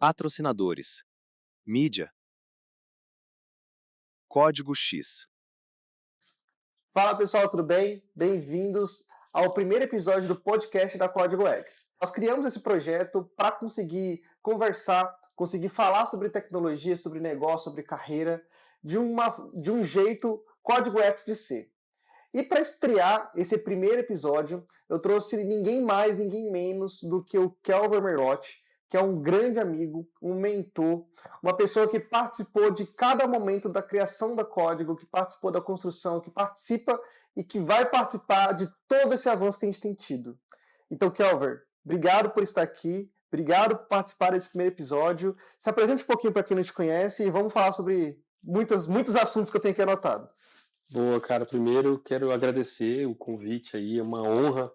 Patrocinadores. Mídia. Código X. Fala pessoal, tudo bem? Bem-vindos ao primeiro episódio do podcast da Código X. Nós criamos esse projeto para conseguir conversar, conseguir falar sobre tecnologia, sobre negócio, sobre carreira, de um jeito Código X de ser. E para estrear esse primeiro episódio, eu trouxe ninguém mais, ninguém menos do que o Kelver Merotti, que é um grande amigo, um mentor, uma pessoa que participou de cada momento da criação da código, que participou da construção, que participa e que vai participar de todo esse avanço que a gente tem tido. Então, Kelver, obrigado por estar aqui, obrigado por participar desse primeiro episódio. Se apresente um pouquinho para quem não te conhece e vamos falar sobre muitos assuntos que eu tenho aqui anotado. Boa, cara. Primeiro, quero agradecer o convite aí. É uma honra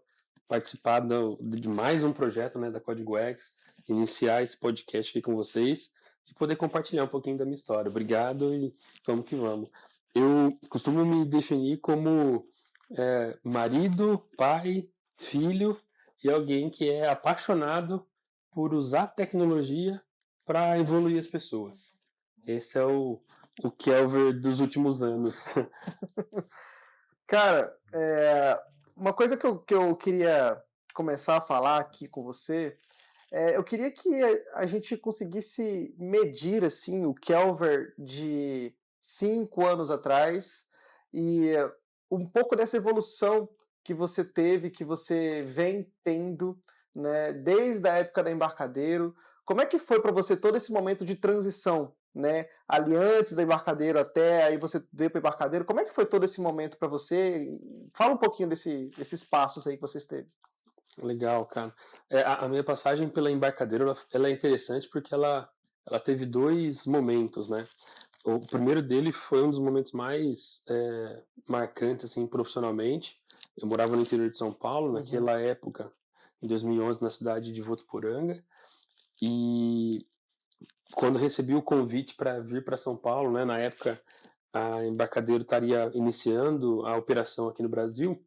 participar de mais um projeto, né, da Código X, iniciar esse podcast aqui com vocês e poder compartilhar um pouquinho da minha história. Obrigado e vamos que vamos. Eu costumo me definir como marido, pai, filho e alguém que é apaixonado por usar tecnologia para evoluir as pessoas. Esse é o Kelver dos últimos anos. Cara, uma coisa que eu queria começar a falar aqui com você, eu queria que a gente conseguisse medir assim, o Kelver de 5 anos atrás e um pouco dessa evolução que você teve, que você vem tendo, né, desde a época da Embarcadero. Como é que foi para você todo esse momento de transição, né? Ali antes da Embarcadero até aí você veio para o Embarcadero. Como é que foi todo esse momento para você? Fala um pouquinho desses passos aí que você esteve. Legal, cara. A minha passagem pela Embarcadero, ela é interessante porque ela teve dois momentos, né? O primeiro dele foi um dos momentos mais marcantes, assim, profissionalmente. Eu morava no interior de São Paulo, naquela época, em 2011, na cidade de Votuporanga. E quando recebi o convite para vir para São Paulo, né, na época a Embarcadero estaria iniciando a operação aqui no Brasil,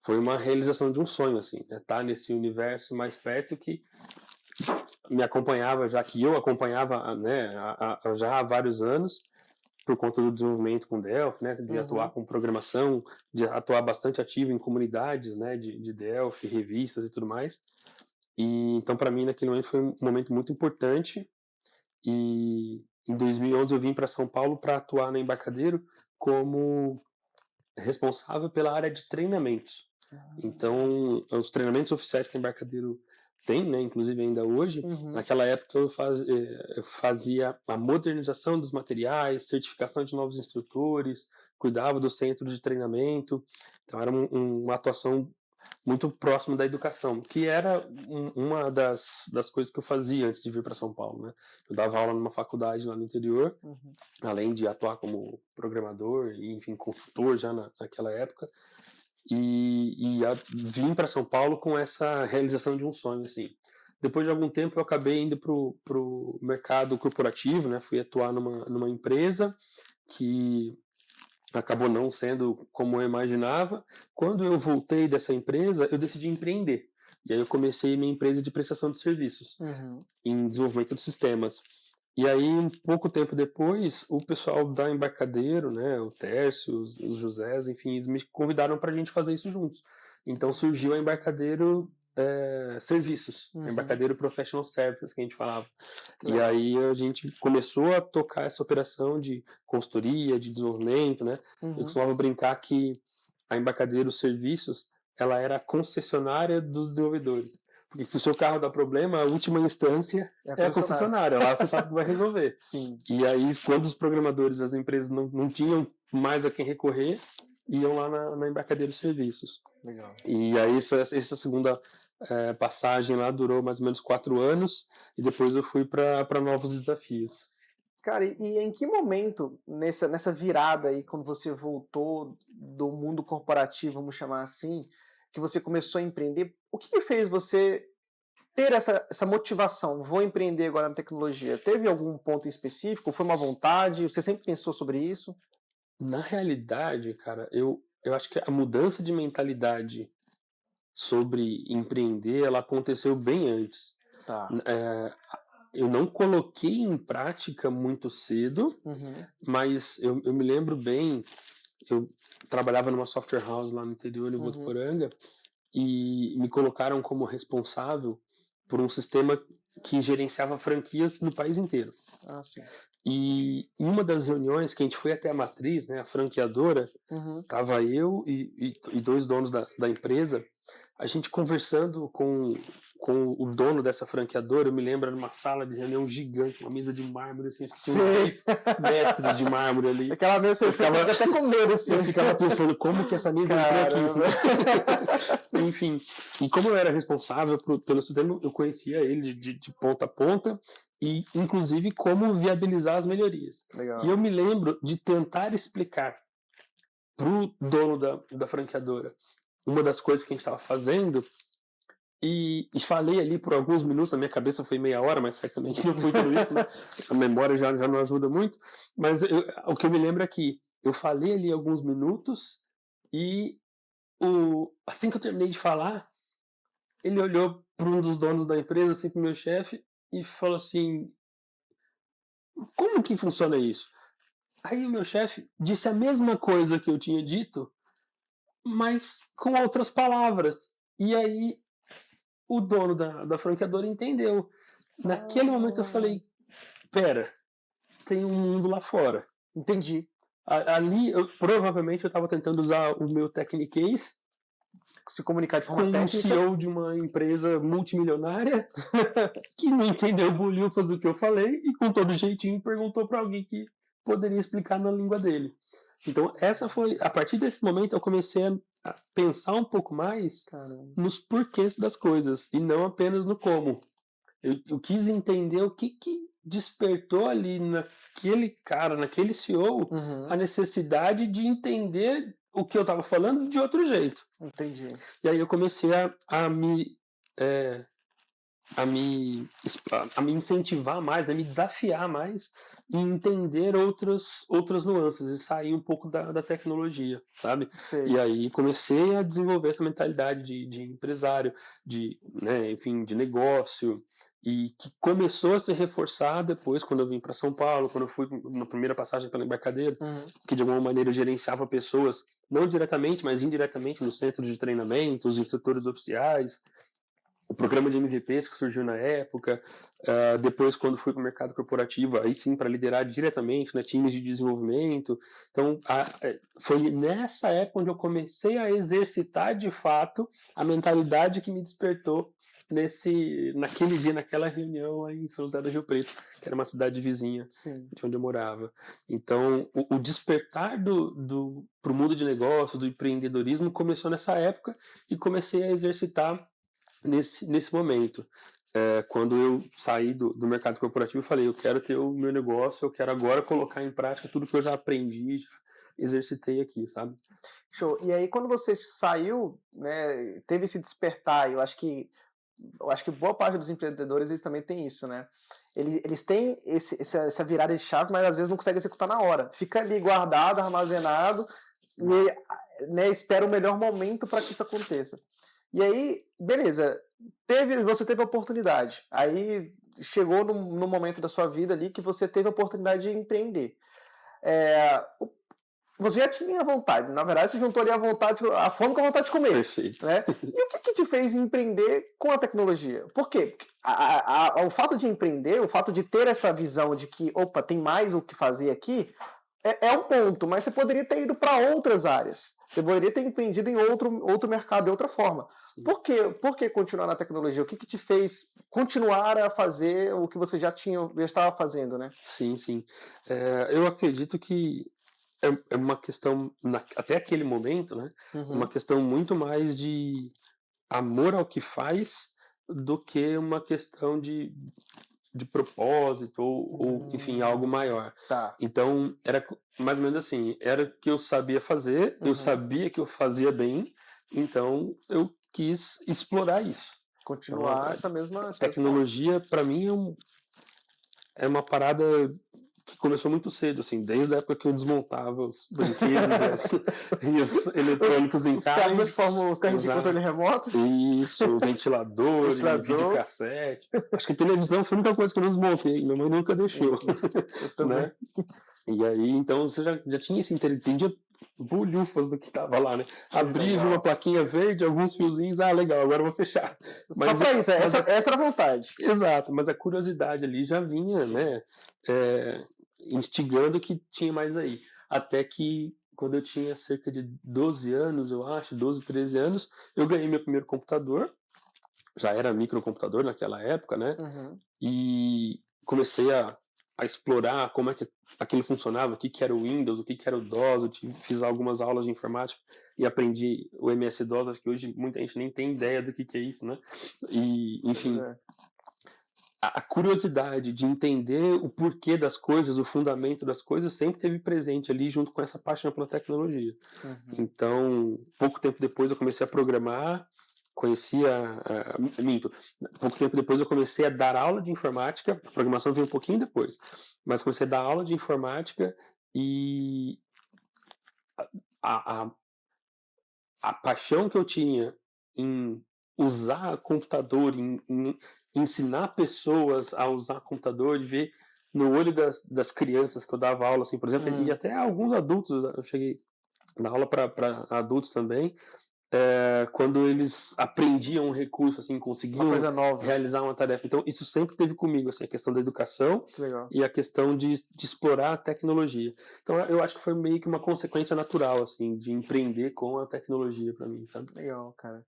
foi uma realização de um sonho, assim, né, estar nesse universo mais perto que me acompanhava, já que eu acompanhava, né, já há vários anos, por conta do desenvolvimento com Delphi, né, de atuar com programação, de atuar bastante ativo em comunidades, né, de Delphi, revistas e tudo mais. E então, para mim, naquele momento foi um momento muito importante. E em 2011 eu vim para São Paulo para atuar na Embarcadero como responsável pela área de treinamentos. Então, os treinamentos oficiais que a Embarcadero tem, né, inclusive ainda hoje, naquela época eu fazia a modernização dos materiais, certificação de novos instrutores, cuidava do centro de treinamento. Então era uma atuação muito próximo da educação, que era uma das coisas que eu fazia antes de vir para São Paulo, né? Eu dava aula numa faculdade lá no interior, além de atuar como programador e, enfim, consultor já naquela época, e vim para São Paulo com essa realização de um sonho, assim. Depois de algum tempo eu acabei indo pro mercado corporativo, né? Fui atuar numa empresa que acabou não sendo como eu imaginava. Quando eu voltei dessa empresa, eu decidi empreender. E aí eu comecei minha empresa de prestação de serviços em desenvolvimento de sistemas. E aí, um pouco tempo depois, o pessoal da Embarcadero, né, o Tércio, os Josés, enfim, eles me convidaram para a gente fazer isso juntos. Então surgiu a Embarcadero Serviços, Embarcadero Professional Services, que a gente falava. E aí a gente começou a tocar essa operação de consultoria, de desenvolvimento, né? Eu costumava brincar que a Embarcadero Serviços, ela era a concessionária dos desenvolvedores. Porque se o seu carro dá problema, a última instância é a concessionária. Lá você sabe que vai resolver. Sim. E aí, quando os programadores, as empresas não tinham mais a quem recorrer, iam lá na Embarcadero Serviços. Legal. E aí essa segunda passagem lá durou mais ou menos 4 anos, e depois eu fui para novos desafios. Cara, e em que momento, nessa virada aí, quando você voltou do mundo corporativo, vamos chamar assim, que você começou a empreender, o que fez você ter essa motivação? Vou empreender agora na tecnologia. Teve algum ponto em específico? Foi uma vontade? Você sempre pensou sobre isso? Na realidade, cara, eu acho que a mudança de mentalidade sobre empreender, ela aconteceu bem antes. Tá. eu não coloquei em prática muito cedo, mas eu me lembro bem, eu trabalhava numa software house lá no interior, em Votuporanga, e me colocaram como responsável por um sistema que gerenciava franquias no país inteiro. Ah, sim. E em uma das reuniões que a gente foi até a matriz, né, a franqueadora, tava eu e 2 donos da empresa, a gente conversando com o dono dessa franqueadora. Eu me lembro, era numa sala de reunião gigante, uma mesa de mármore, assim, acho que tinha 10 metros de mármore ali. Aquela mesa, você fica até com medo, assim. Eu ficava pensando, como que essa mesa entrou aqui? Enfim, e como eu era responsável pelo sistema, eu conhecia ele de ponta a ponta, e inclusive como viabilizar as melhorias. Legal. E eu me lembro de tentar explicar pro dono da franqueadora uma das coisas que a gente estava fazendo, e falei ali por alguns minutos. Na minha cabeça foi meia hora, mas certamente não foi tudo isso, né? A memória já não ajuda muito, mas o que eu me lembro é que eu falei ali alguns minutos, e assim que eu terminei de falar, ele olhou para um dos donos da empresa, assim, para o meu chefe, e falou assim: como que funciona isso? Aí o meu chefe disse a mesma coisa que eu tinha dito, mas com outras palavras. E aí o dono da franqueadora entendeu. Naquele momento eu falei: pera, tem um mundo lá fora. Entendi. Ali, provavelmente eu estava tentando usar o meu Techniquez, Se comunicar de com forma um técnica. CEO de uma empresa multimilionária que não entendeu bolhufas do que eu falei, e com todo jeitinho perguntou para alguém que poderia explicar na língua dele. Então, a partir desse momento eu comecei a pensar um pouco mais nos porquês das coisas, e não apenas no como. Eu quis entender o que despertou ali naquele cara, naquele CEO, a necessidade de entender o que eu estava falando de outro jeito. Entendi. E aí eu comecei a me incentivar mais, né, me desafiar mais e entender outras nuances, e sair um pouco da tecnologia, sabe? Sei. E aí comecei a desenvolver essa mentalidade de empresário, né, enfim, de negócio, e que começou a se reforçar depois, quando eu vim para São Paulo, quando eu fui na primeira passagem pela Embarcadero, que de alguma maneira eu gerenciava pessoas, não diretamente, mas indiretamente, no centro de treinamento, os instrutores oficiais, o programa de MVPs que surgiu na época. Depois, quando fui para o mercado corporativo, aí sim para liderar diretamente, né, times de desenvolvimento. Então, foi nessa época onde eu comecei a exercitar de fato a mentalidade que me despertou naquele dia, naquela reunião aí em São José do Rio Preto, que era uma cidade vizinha de onde eu morava. Então, o despertar para o mundo de negócios, do empreendedorismo, começou nessa época, e comecei a exercitar nesse momento. Quando eu saí do mercado corporativo, eu falei: eu quero ter o meu negócio, eu quero agora colocar em prática tudo que eu já aprendi, já exercitei aqui, sabe? Show. E aí, quando você saiu, né, teve esse despertar, eu acho que boa parte dos empreendedores, eles também têm isso, né? Eles têm essa virada de chave, mas às vezes não conseguem executar na hora. Fica ali guardado, armazenado, e, né, espera o melhor momento para que isso aconteça. E aí, beleza, você teve a oportunidade. Aí chegou no momento da sua vida ali que você teve a oportunidade de empreender. Você já tinha vontade, na verdade você juntou ali a fome com a vontade de comer. Perfeito. Né? E o que te fez empreender com a tecnologia? Por quê? Porque o fato de empreender, o fato de ter essa visão de que, opa, tem mais o que fazer aqui, é um ponto, mas você poderia ter ido para outras áreas. Você poderia ter empreendido em outro mercado, de outra forma. Por que continuar na tecnologia? O que te fez continuar a fazer o que você já estava fazendo, né? Sim. Eu acredito que é uma questão, até aquele momento, né? Uma questão muito mais de amor ao que faz do que uma questão de propósito ou enfim, algo maior. Tá. Então, era mais ou menos assim, era o que eu sabia fazer, eu sabia que eu fazia bem, então eu quis explorar isso. Continuar essa mesma... Tecnologia, para mim, é uma parada que começou muito cedo, assim, desde a época que eu desmontava os brinquedos e os eletrônicos em Os carrinhos de casa. os carrinhos de Exato. controle remoto. Isso, ventilador, e Ventilador. videocassete. Acho que televisão foi a única coisa que eu não desmontei, minha mãe nunca deixou. Eu também. Né? E aí, então, você já tinha esse interesse, entendia bolhufas do que tava lá, né? Abria legal. uma plaquinha verde, alguns fiozinhos, legal, agora eu vou fechar. Só pra isso, essa era a vontade. Exato, mas a curiosidade ali já vinha, Sim. né? Instigando que tinha mais aí. Até que, quando eu tinha cerca de 12 anos, eu acho, 12, 13 anos, eu ganhei meu primeiro computador. Já era microcomputador naquela época, né? Uhum. E comecei a explorar como é que aquilo funcionava, o que era o Windows, o que era o DOS. Eu fiz algumas aulas de informática e aprendi o MS-DOS. Acho que hoje muita gente nem tem ideia do que é isso, né? E, enfim, a curiosidade de entender o porquê das coisas, o fundamento das coisas, sempre teve presente ali junto com essa paixão pela tecnologia. Uhum. Então, pouco tempo depois eu comecei a programar, minto, pouco tempo depois eu comecei a dar aula de informática, a programação veio um pouquinho depois, mas comecei a dar aula de informática e a paixão que eu tinha em usar computador, em ensinar pessoas a usar computador, de ver no olho das crianças que eu dava aula, assim, por exemplo, e até alguns adultos, eu cheguei na aula para adultos também, quando eles aprendiam um recurso, assim, conseguiam Uma coisa nova. realizar uma tarefa. Então, isso sempre teve comigo, assim, a questão da educação Legal. e a questão de explorar a tecnologia. Então, eu acho que foi meio que uma consequência natural, assim, de empreender com a tecnologia para mim, sabe? Legal, cara.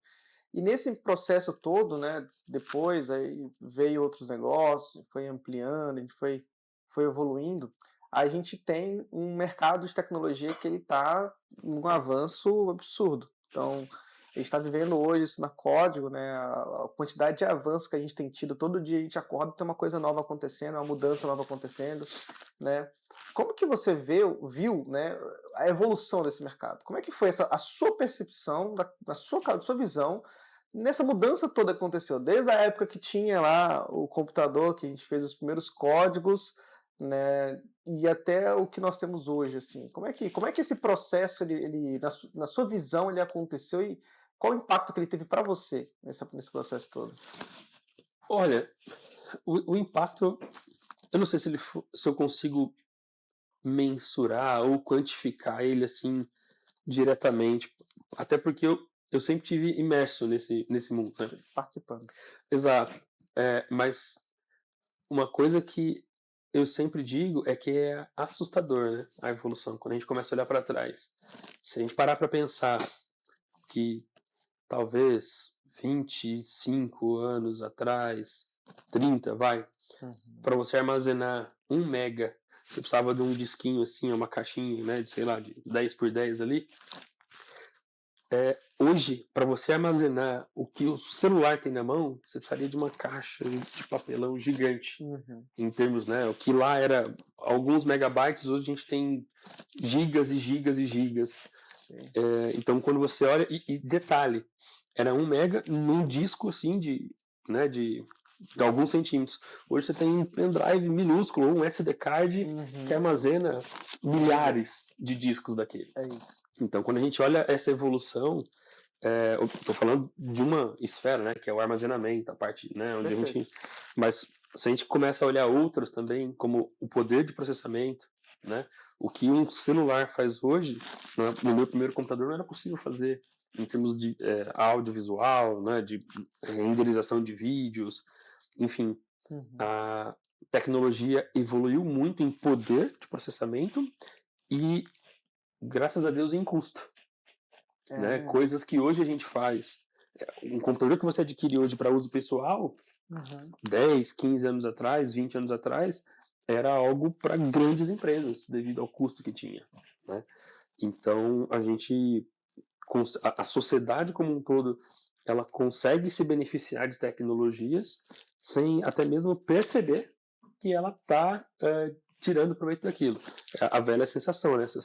E nesse processo todo, né, depois aí veio outros negócios, foi ampliando, a gente foi evoluindo, a gente tem um mercado de tecnologia que ele está num avanço absurdo. Então, a gente está vivendo hoje isso na Código, né, a quantidade de avanços que a gente tem tido, todo dia a gente acorda e tem uma coisa nova acontecendo, uma mudança nova acontecendo, né? Como que você viu, né, a evolução desse mercado? Como é que foi a sua percepção, da sua visão, nessa mudança toda que aconteceu? Desde a época que tinha lá o computador, que a gente fez os primeiros códigos, né, e até o que nós temos hoje, assim. Como é que esse processo, ele na sua visão, ele aconteceu e qual o impacto que ele teve para você nesse processo todo? Olha, o impacto, eu não sei se eu consigo mensurar ou quantificar ele assim diretamente, até porque eu sempre tive imerso nesse mundo, né? Participando. Exato. Mas uma coisa que eu sempre digo é que é assustador, né? A evolução, quando a gente começa a olhar para trás. Se a gente parar para pensar que talvez 25 anos atrás, 30, vai, para você armazenar 1 mega, você precisava de um disquinho assim, uma caixinha, né, de sei lá, de 10 por 10 ali. Hoje, para você armazenar o que o celular tem na mão, você precisaria de uma caixa de papelão gigante. Em termos, né, o que lá era alguns megabytes, hoje a gente tem gigas e gigas e gigas. Então, quando você olha, e detalhe, era 1 mega num disco assim de alguns centímetros. Hoje você tem um pendrive minúsculo, ou um SD card que armazena milhares de discos daquele. É isso. Então, quando a gente olha essa evolução, eu estou falando de uma esfera, né, que é o armazenamento, a parte, né, onde Perfeito. a gente... Mas se a gente começa a olhar outras também, como o poder de processamento, né, o que um celular faz hoje, no meu primeiro computador não era possível fazer em termos de audiovisual, né, de renderização de vídeos, enfim. A tecnologia evoluiu muito em poder de processamento e, graças a Deus, em custo. Né? Coisas que hoje a gente faz. Um computador que você adquire hoje para uso pessoal, 10, 15 anos atrás, 20 anos atrás, era algo para grandes empresas, devido ao custo que tinha. Né? Então, a sociedade como um todo, ela consegue se beneficiar de tecnologias sem até mesmo perceber que ela está tirando proveito daquilo. A velha sensação, né? Você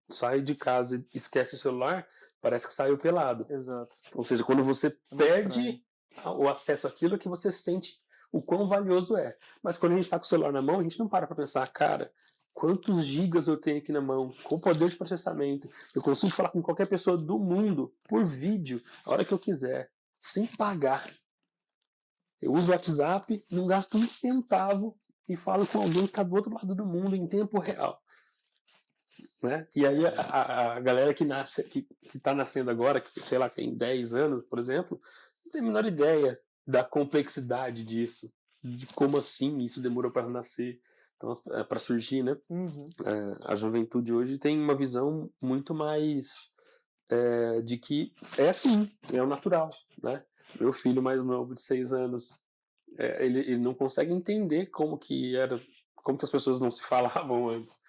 sai de casa e esquece o celular, parece que saiu pelado. Exato. Ou seja, quando você muito perde o acesso àquilo, é que você sente o quão valioso é. Mas quando a gente está com o celular na mão, a gente não para pensar, cara, quantos gigas eu tenho aqui na mão, com o poder de processamento, eu consigo falar com qualquer pessoa do mundo, por vídeo, a hora que eu quiser, sem pagar. Eu uso o WhatsApp, não gasto um centavo e falo com alguém que está do outro lado do mundo em tempo real. Né? E aí a galera que está nascendo agora, que sei lá, tem 10 anos, por exemplo, não tem a menor ideia da complexidade disso, de como assim isso demorou para nascer, então, para surgir, né? A juventude hoje tem uma visão muito mais de que é assim, é o natural, né? Meu filho mais novo, de 6 anos, ele não consegue entender como que as pessoas não se falavam antes.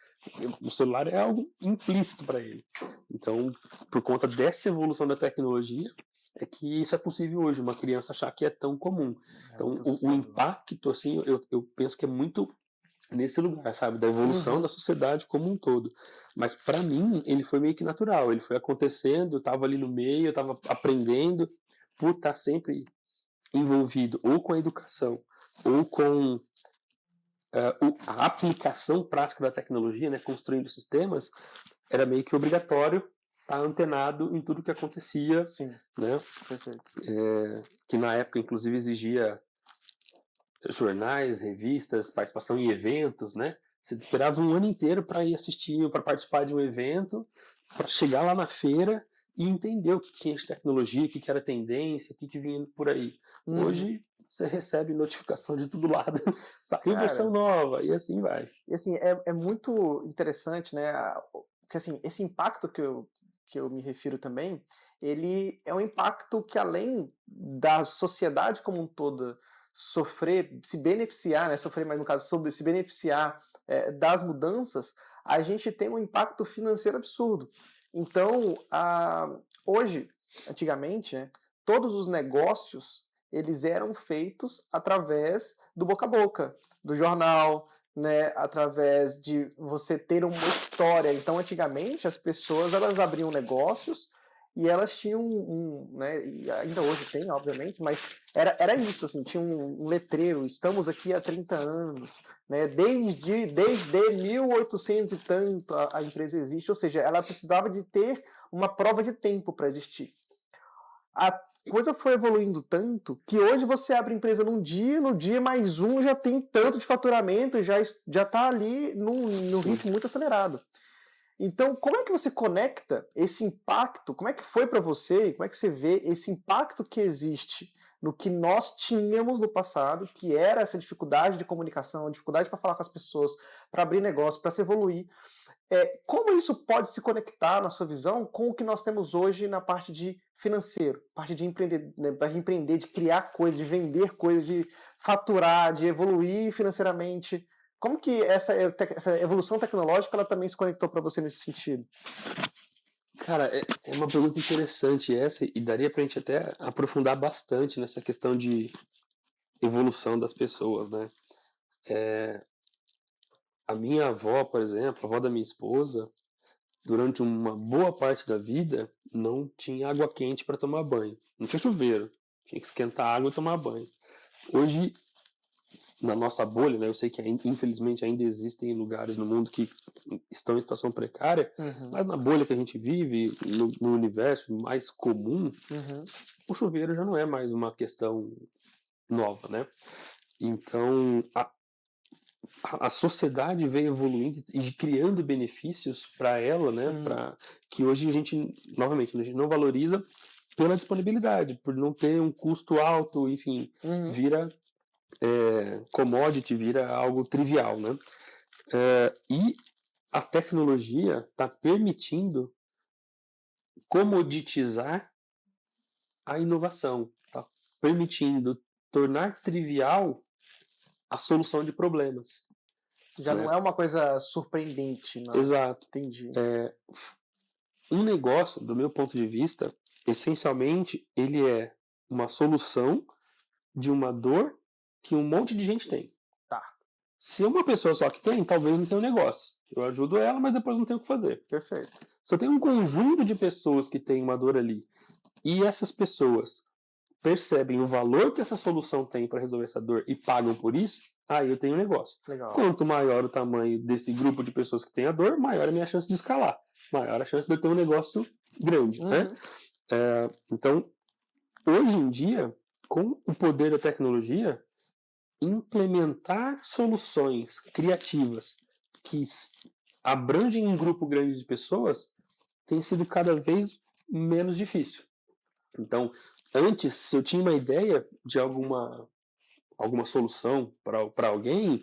O celular é algo implícito para ele. Então, por conta dessa evolução da tecnologia, é que isso é possível hoje, uma criança achar que é tão comum. Então, o impacto, assim, eu penso que é muito nesse lugar, sabe, da evolução da sociedade como um todo. Mas para mim, ele foi meio que natural, ele foi acontecendo, eu estava ali no meio, eu estava aprendendo, por estar sempre envolvido ou com a educação, ou com a aplicação prática da tecnologia, né, construindo sistemas, era meio que obrigatório estar antenado em tudo que acontecia. Sim. Né? Perfeito. Que na época, inclusive, exigia jornais, revistas, participação em eventos, né? Você esperava um ano inteiro para ir assistir, para participar de um evento, para chegar lá na feira e entender o que tinha de tecnologia, o que era tendência, o que vinha por aí. Hoje você recebe notificação de todo lado, saiu versão nova, e assim vai. E assim, é muito interessante, né? Porque assim, esse impacto que eu me refiro também, ele é um impacto que, além da sociedade como um todo sofrer, se beneficiar, né? Sofrer, mas no caso, sobre se beneficiar das mudanças, a gente tem um impacto financeiro absurdo. Então, hoje, antigamente, né, todos os negócios eles eram feitos através do boca a boca, do jornal, né, através de você ter uma história. Então, antigamente, as pessoas elas abriam negócios e elas tinham né, e ainda hoje tem, obviamente, mas era isso, assim, tinha um letreiro, estamos aqui há 30 anos, né, desde 1800 e tanto a empresa existe, ou seja, ela precisava de ter uma prova de tempo para existir. A coisa foi evoluindo tanto que hoje você abre empresa no dia mais um já tem tanto de faturamento, já está ali num ritmo muito acelerado. Então, como é que você conecta esse impacto? Como é que foi para você? Como é que você vê esse impacto que existe no que nós tínhamos no passado, que era essa dificuldade de comunicação, dificuldade para falar com as pessoas, para abrir negócio, para se evoluir? Como isso pode se conectar, na sua visão, com o que nós temos hoje na parte de financeiro, parte de empreender, né, parte de empreender, de criar coisas, de vender coisas, de faturar, de evoluir financeiramente? Como que essa evolução tecnológica ela também se conectou para você nesse sentido? Cara, é uma pergunta interessante essa, e daria pra gente até aprofundar bastante nessa questão de evolução das pessoas, né? A minha avó, por exemplo, a avó da minha esposa, durante uma boa parte da vida, não tinha água quente para tomar banho. Não tinha chuveiro. Tinha que esquentar a água e tomar banho. Hoje, na nossa bolha, né, eu sei que infelizmente ainda existem lugares no mundo que estão em situação precária, mas na bolha que a gente vive, no universo mais comum, o chuveiro já não é mais uma questão nova, né? Então, a sociedade veio evoluindo e criando benefícios para ela, né? Para que hoje a gente, novamente, a gente não valoriza pela disponibilidade, por não ter um custo alto, enfim, vira commodity, vira algo trivial, né? E a tecnologia está permitindo comoditizar a inovação, está permitindo tornar trivial a solução de problemas. Já não é uma coisa surpreendente, não. Exato. Entendi. Um negócio, do meu ponto de vista, essencialmente, ele é uma solução de uma dor que um monte de gente tem. Tá. Se uma pessoa só que tem, talvez não tenha um negócio. Eu ajudo ela, mas depois não tenho o que fazer. Perfeito. Se eu tenho um conjunto de pessoas que têm uma dor ali, e essas pessoas percebem o valor que essa solução tem para resolver essa dor e pagam por isso, aí eu tenho um negócio. Legal. Quanto maior o tamanho desse grupo de pessoas que tem a dor, maior a minha chance de escalar. Maior a chance de eu ter um negócio grande, né? Então, hoje em dia, com o poder da tecnologia, implementar soluções criativas que abrangem um grupo grande de pessoas tem sido cada vez menos difícil. Então, antes, se eu tinha uma ideia de alguma solução para alguém,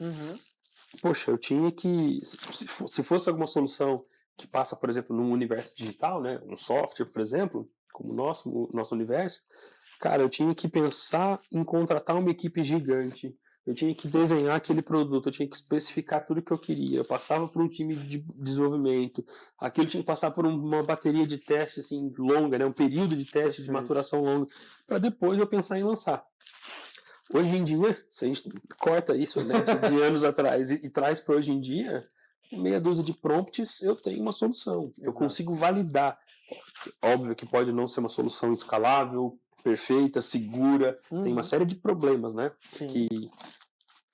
poxa, eu tinha que, se fosse alguma solução que passa, por exemplo, num universo digital, né, um software, por exemplo, como o nosso universo, cara, eu tinha que pensar em contratar uma equipe gigante, eu tinha que desenhar aquele produto, eu tinha que especificar tudo que eu queria, eu passava por um time de desenvolvimento, aquilo tinha que passar por uma bateria de teste assim, longa, né, um período de teste de maturação longa, para depois eu pensar em lançar. Hoje em dia, se a gente corta isso, né, de anos atrás e traz para hoje em dia, com meia dúzia de prompts eu tenho uma solução. Eu consigo validar. Óbvio que pode não ser uma solução escalável, perfeita, segura, tem uma série de problemas, né, que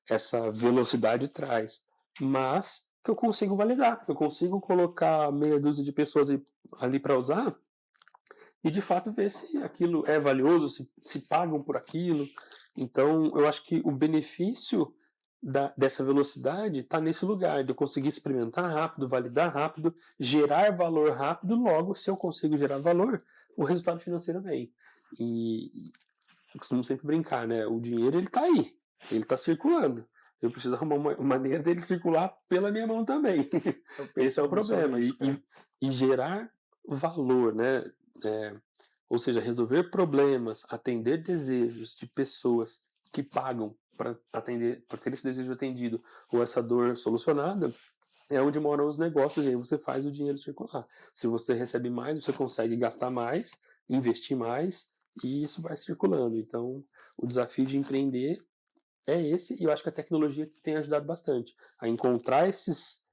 essa velocidade traz. Mas que eu consigo validar, eu consigo colocar meia dúzia de pessoas ali para usar e de fato ver se aquilo é valioso, se pagam por aquilo. Então, eu acho que o benefício dessa velocidade está nesse lugar, de eu conseguir experimentar rápido, validar rápido, gerar valor rápido, logo, se eu consigo gerar valor, o resultado financeiro vem. E eu costumo sempre brincar, né? O dinheiro, ele está aí, ele está circulando. Eu preciso arrumar uma maneira dele circular pela minha mão também. Esse é o problema. E gerar valor, né? Ou seja, resolver problemas, atender desejos de pessoas que pagam para ter esse desejo atendido ou essa dor solucionada, é onde moram os negócios e aí você faz o dinheiro circular. Se você recebe mais, você consegue gastar mais, investir mais e isso vai circulando. Então, o desafio de empreender é esse e eu acho que a tecnologia tem ajudado bastante a encontrar esses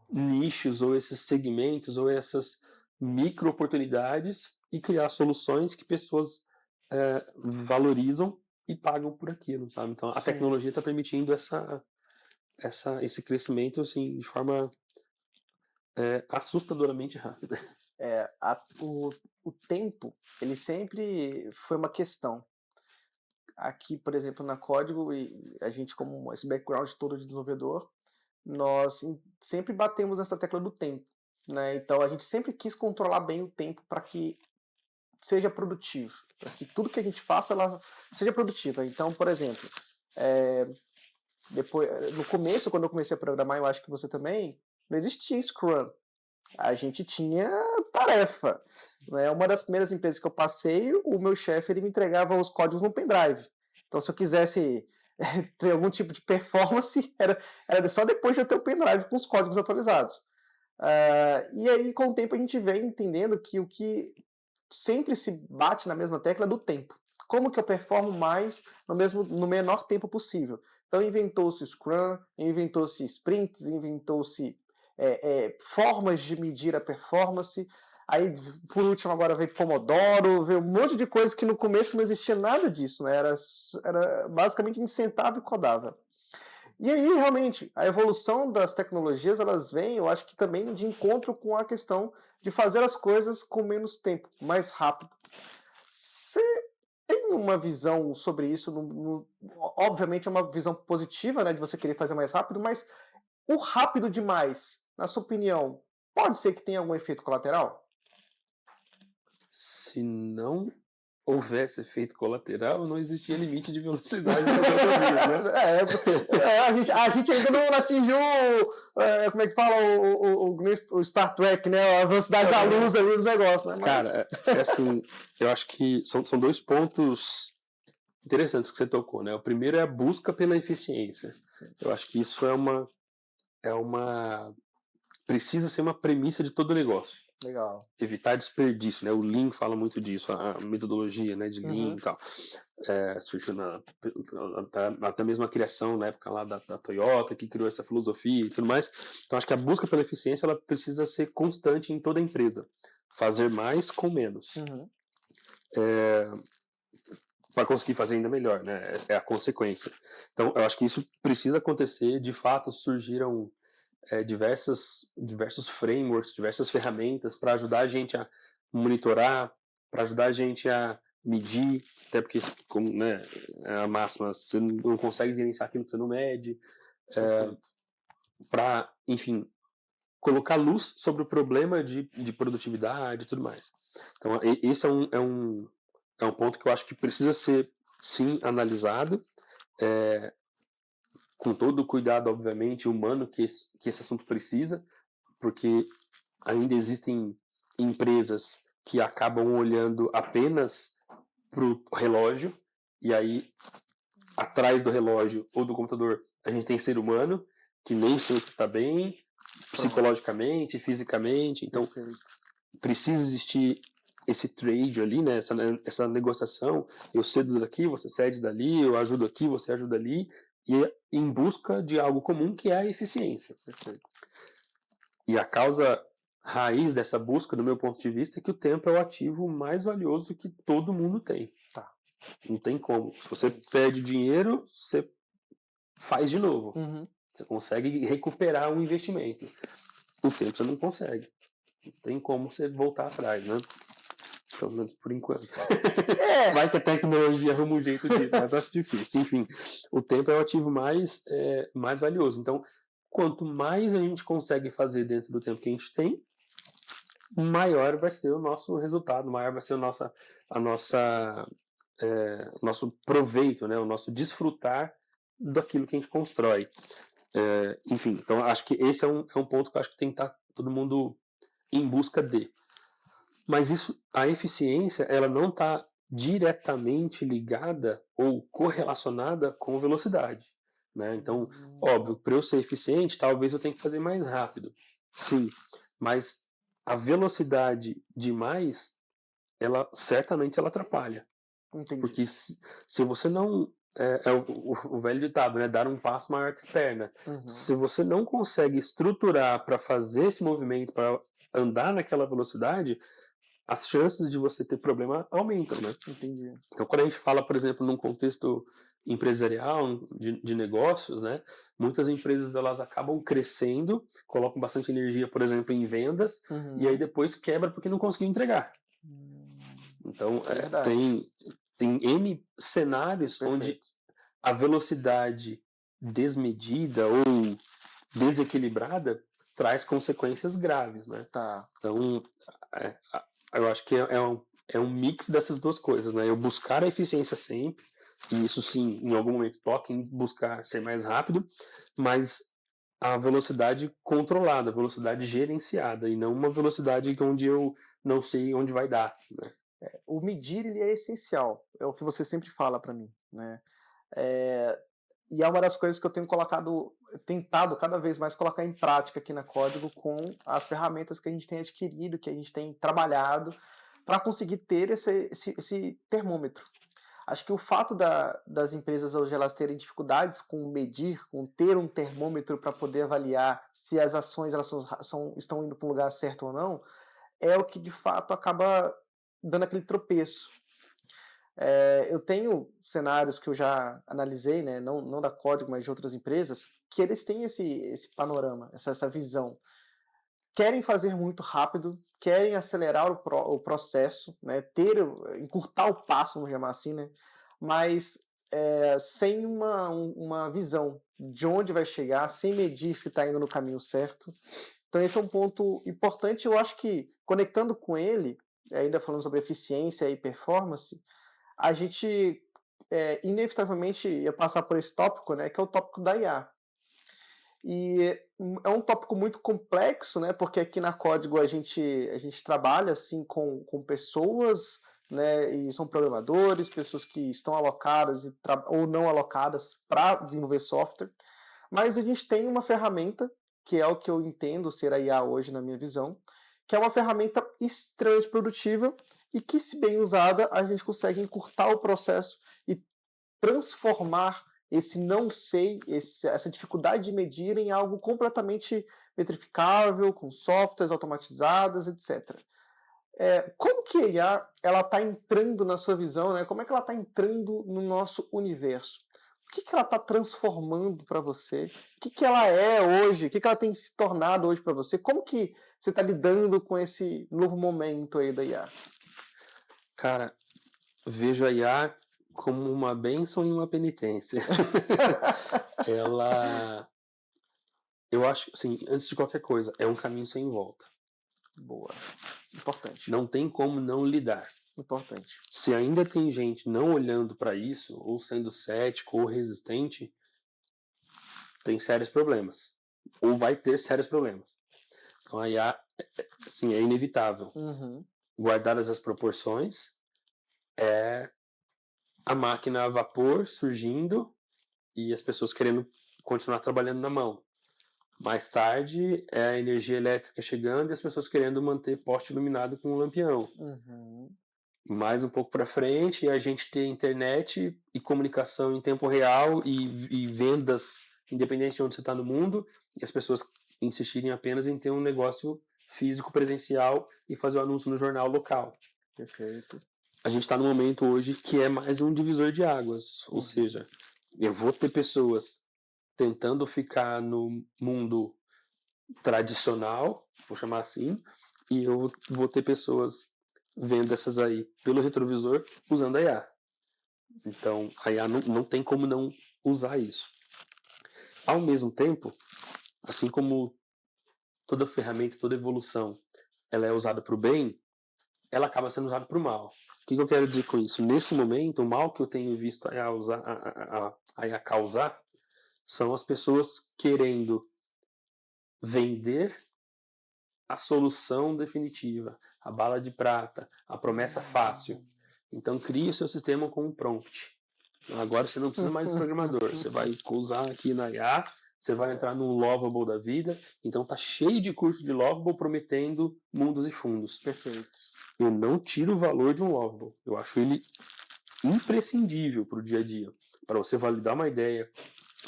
nichos ou esses segmentos ou essas micro oportunidades e criar soluções que pessoas valorizam e pagam por aquilo, sabe? Então a tecnologia está permitindo esse crescimento assim, de forma assustadoramente rápida. O tempo, ele sempre foi uma questão. Aqui, por exemplo, na Código, e a gente como esse background todo de desenvolvedor, nós sempre batemos nessa tecla do tempo, né? Então a gente sempre quis controlar bem o tempo para que seja produtivo, para que tudo que a gente faça ela seja produtiva. Então, por exemplo, depois, no começo, quando eu comecei a programar, eu acho que você também, não existia Scrum. A gente tinha tarefa. Né? Uma das primeiras empresas que eu passei, o meu chefe ele me entregava os códigos no pendrive. Então, se eu quisesse ter algum tipo de performance, era só depois de eu ter o pendrive com os códigos atualizados. E aí, com o tempo, a gente vem entendendo que o que sempre se bate na mesma tecla é do tempo. Como que eu performo mais no menor tempo possível? Então, inventou-se Scrum, inventou-se sprints, inventou-se formas de medir a performance. Aí, por último, agora veio Pomodoro, veio um monte de coisa que no começo não existia nada disso, né? Era basicamente a gente sentava e codava. E aí, realmente, a evolução das tecnologias, elas vêm, eu acho que também de encontro com a questão de fazer as coisas com menos tempo, mais rápido. Você tem uma visão sobre isso? Obviamente é uma visão positiva, né, de você querer fazer mais rápido, mas o rápido demais, na sua opinião, pode ser que tenha algum efeito colateral? Se não houvesse efeito colateral, não existia limite de velocidade das rodovias, né? A gente ainda não atingiu, como é que fala, o Star Trek, né? A velocidade da luz ali, os negócios, né? Mas... Cara, assim, eu acho que são dois pontos interessantes que você tocou, né? O primeiro é a busca pela eficiência. Sim. Eu acho que isso precisa ser uma premissa de todo negócio. Legal. Evitar desperdício, né? O Lean fala muito disso, a metodologia, né, de Lean e tal. Surgiu até mesmo a criação na época lá da Toyota, que criou essa filosofia e tudo mais. Então acho que a busca pela eficiência ela precisa ser constante em toda a empresa. Fazer mais com menos. para conseguir fazer ainda melhor, né? É a consequência. Então, eu acho que isso precisa acontecer. De fato, surgiram diversos frameworks, diversas ferramentas para ajudar a gente a monitorar, para ajudar a gente a medir, até porque, como, né, é a máxima, você não consegue gerenciar aquilo que você não mede, para, enfim, colocar luz sobre o problema de produtividade e tudo mais. Então, esse é um ponto que eu acho que precisa ser, sim, analisado, com todo o cuidado, obviamente, humano que esse assunto precisa, porque ainda existem empresas que acabam olhando apenas para o relógio, e aí, atrás do relógio ou do computador, a gente tem ser humano, que nem sempre está bem, psicologicamente, fisicamente, então precisa existir esse trade ali, né, essa negociação, eu cedo daqui, você cede dali, eu ajudo aqui, você ajuda ali, e em busca de algo comum que é a eficiência. E a causa raiz dessa busca, do meu ponto de vista, é que o tempo é o ativo mais valioso que todo mundo tem. Tá. Não tem como. Se você perde dinheiro, você faz de novo. Você consegue recuperar um investimento. O tempo você não consegue. Não tem como você voltar atrás, né? Pelo menos por enquanto. Vai que a tecnologia arruma um jeito disso, mas acho difícil. Enfim, o tempo é o ativo mais valioso. Então, quanto mais a gente consegue fazer dentro do tempo que a gente tem, maior vai ser o nosso resultado, maior vai ser o nosso proveito, né? O nosso desfrutar daquilo que a gente constrói. Enfim, então acho que esse é um ponto que eu acho que tem que estar todo mundo em busca de. Mas a eficiência, ela não está diretamente ligada ou correlacionada com velocidade, né? Então, óbvio, para eu ser eficiente, talvez eu tenha que fazer mais rápido. Sim, mas a velocidade demais, ela certamente ela atrapalha. Entendi. Porque se você não... É o velho ditado, né? Dar um passo maior que a perna. Se você não consegue estruturar para fazer esse movimento, para andar naquela velocidade, as chances de você ter problema aumentam, né? Entendi. Então, quando a gente fala, por exemplo, num contexto empresarial, de negócios, né? Muitas empresas, elas acabam crescendo, colocam bastante energia, por exemplo, em vendas, e aí depois quebra porque não conseguiu entregar. Então, tem N cenários onde a velocidade desmedida ou desequilibrada traz consequências graves, né? Tá. Então, eu acho que é um mix dessas duas coisas, né? Eu buscar a eficiência sempre, e isso sim, em algum momento toca em buscar ser mais rápido, mas a velocidade controlada, a velocidade gerenciada, e não uma velocidade onde eu não sei onde vai dar, né? O medir, ele é essencial, é o que você sempre fala para mim, né? E é uma das coisas que eu tenho tentado cada vez mais colocar em prática aqui na Código com as ferramentas que a gente tem adquirido, que a gente tem trabalhado, para conseguir ter esse termômetro. Acho que o fato das empresas hoje elas terem dificuldades com medir, com ter um termômetro para poder avaliar se as ações elas estão indo para um lugar certo ou não, é o que de fato acaba dando aquele tropeço. Eu tenho cenários que eu já analisei, né, não da Código, mas de outras empresas, que eles têm esse panorama, essa visão. Querem fazer muito rápido, querem acelerar o processo, né, encurtar o passo, vamos chamar assim, né, mas sem uma visão de onde vai chegar, sem medir se está indo no caminho certo. Então esse é um ponto importante. Eu acho que, conectando com ele, ainda falando sobre eficiência e performance, a gente inevitavelmente ia passar por esse tópico, né, que é o tópico da IA. E é um tópico muito complexo, né, porque aqui na Código a gente trabalha assim com pessoas, né, e são programadores, pessoas que estão alocadas ou não alocadas para desenvolver software, mas a gente tem uma ferramenta, que é o que eu entendo ser a IA hoje na minha visão, que é uma ferramenta extremamente produtiva e que, se bem usada, a gente consegue encurtar o processo e transformar esse não sei, essa dificuldade de medir em algo completamente metrificável, com softwares automatizadas, etc. Como que a IA ela está entrando na sua visão, né? Como é que ela está entrando no nosso universo? O que ela está transformando para você? O que ela é hoje? O que ela tem se tornado hoje para você? Como que você está lidando com esse novo momento aí da IA? Cara, vejo a IA como uma bênção e uma penitência. Ela, eu acho, assim, antes de qualquer coisa, é um caminho sem volta. Boa. Importante. Não tem como não lidar. Importante. Se ainda tem gente não olhando para isso, ou sendo cético ou resistente, tem sérios problemas. Ou vai ter sérios problemas. Então a IA, assim, é inevitável. Uhum. Guardadas as proporções, é a máquina a vapor surgindo e as pessoas querendo continuar trabalhando na mão. Mais tarde, é a energia elétrica chegando e as pessoas querendo manter poste iluminado com um lampião. Uhum. Mais um pouco para frente, a gente ter internet e comunicação em tempo real e vendas independente de onde você está no mundo, e as pessoas insistirem apenas em ter um negócio físico presencial e fazer o anúncio no jornal local. Perfeito. A gente está num momento hoje que é mais um divisor de águas, ou seja, eu vou ter pessoas tentando ficar no mundo tradicional, vou chamar assim, e eu vou ter pessoas vendo essas aí pelo retrovisor usando a IA. Então, a IA não tem como não usar isso. Ao mesmo tempo, assim como toda ferramenta, toda evolução, ela é usada para o bem, ela acaba sendo usada para o mal. O que eu quero dizer com isso? Nesse momento, o mal que eu tenho visto a IA causar são as pessoas querendo vender a solução definitiva, a bala de prata, a promessa fácil. Então crie o seu sistema com um prompt. Agora você não precisa mais de programador, você vai usar aqui na IA, você vai entrar num Lovable da vida, então tá cheio de curso de Lovable prometendo mundos e fundos. Perfeito. Eu não tiro o valor de um Lovable, eu acho ele imprescindível para o dia a dia, para você validar uma ideia,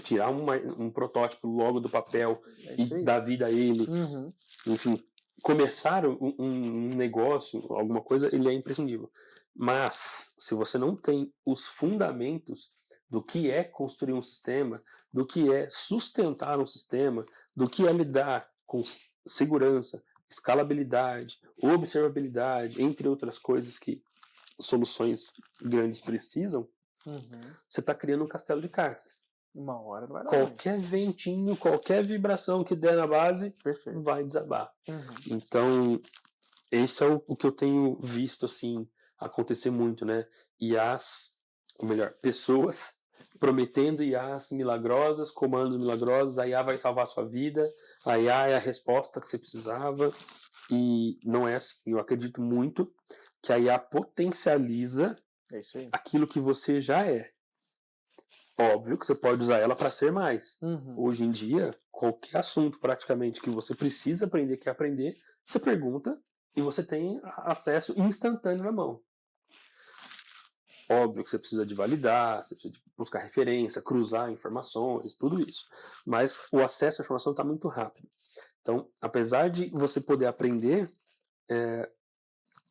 tirar um protótipo logo do papel e dar vida a ele, enfim, começar um negócio, alguma coisa, ele é imprescindível. Mas, se você não tem os fundamentos do que é construir um sistema, do que é sustentar um sistema, do que é lidar com segurança, escalabilidade, observabilidade, entre outras coisas que soluções grandes precisam, você está criando um castelo de cartas. Uma hora não vai dar. Qualquer ventinho, qualquer vibração que der na base, Perfeito. vai desabar. Então, esse é o que eu tenho visto assim acontecer muito, né? Ou melhor, pessoas prometendo IAs milagrosas, comandos milagrosos, a IA vai salvar a sua vida, a IA é a resposta que você precisava, e não é assim. Eu acredito muito que a IA potencializa aquilo que você já é. Óbvio que você pode usar ela para ser mais. Hoje em dia, qualquer assunto praticamente que você precisa aprender, quer aprender, você pergunta e você tem acesso instantâneo na mão. Óbvio que você precisa de validar, você precisa de buscar referência, cruzar informações, tudo isso. Mas o acesso à informação está muito rápido. Então, apesar de você poder aprender,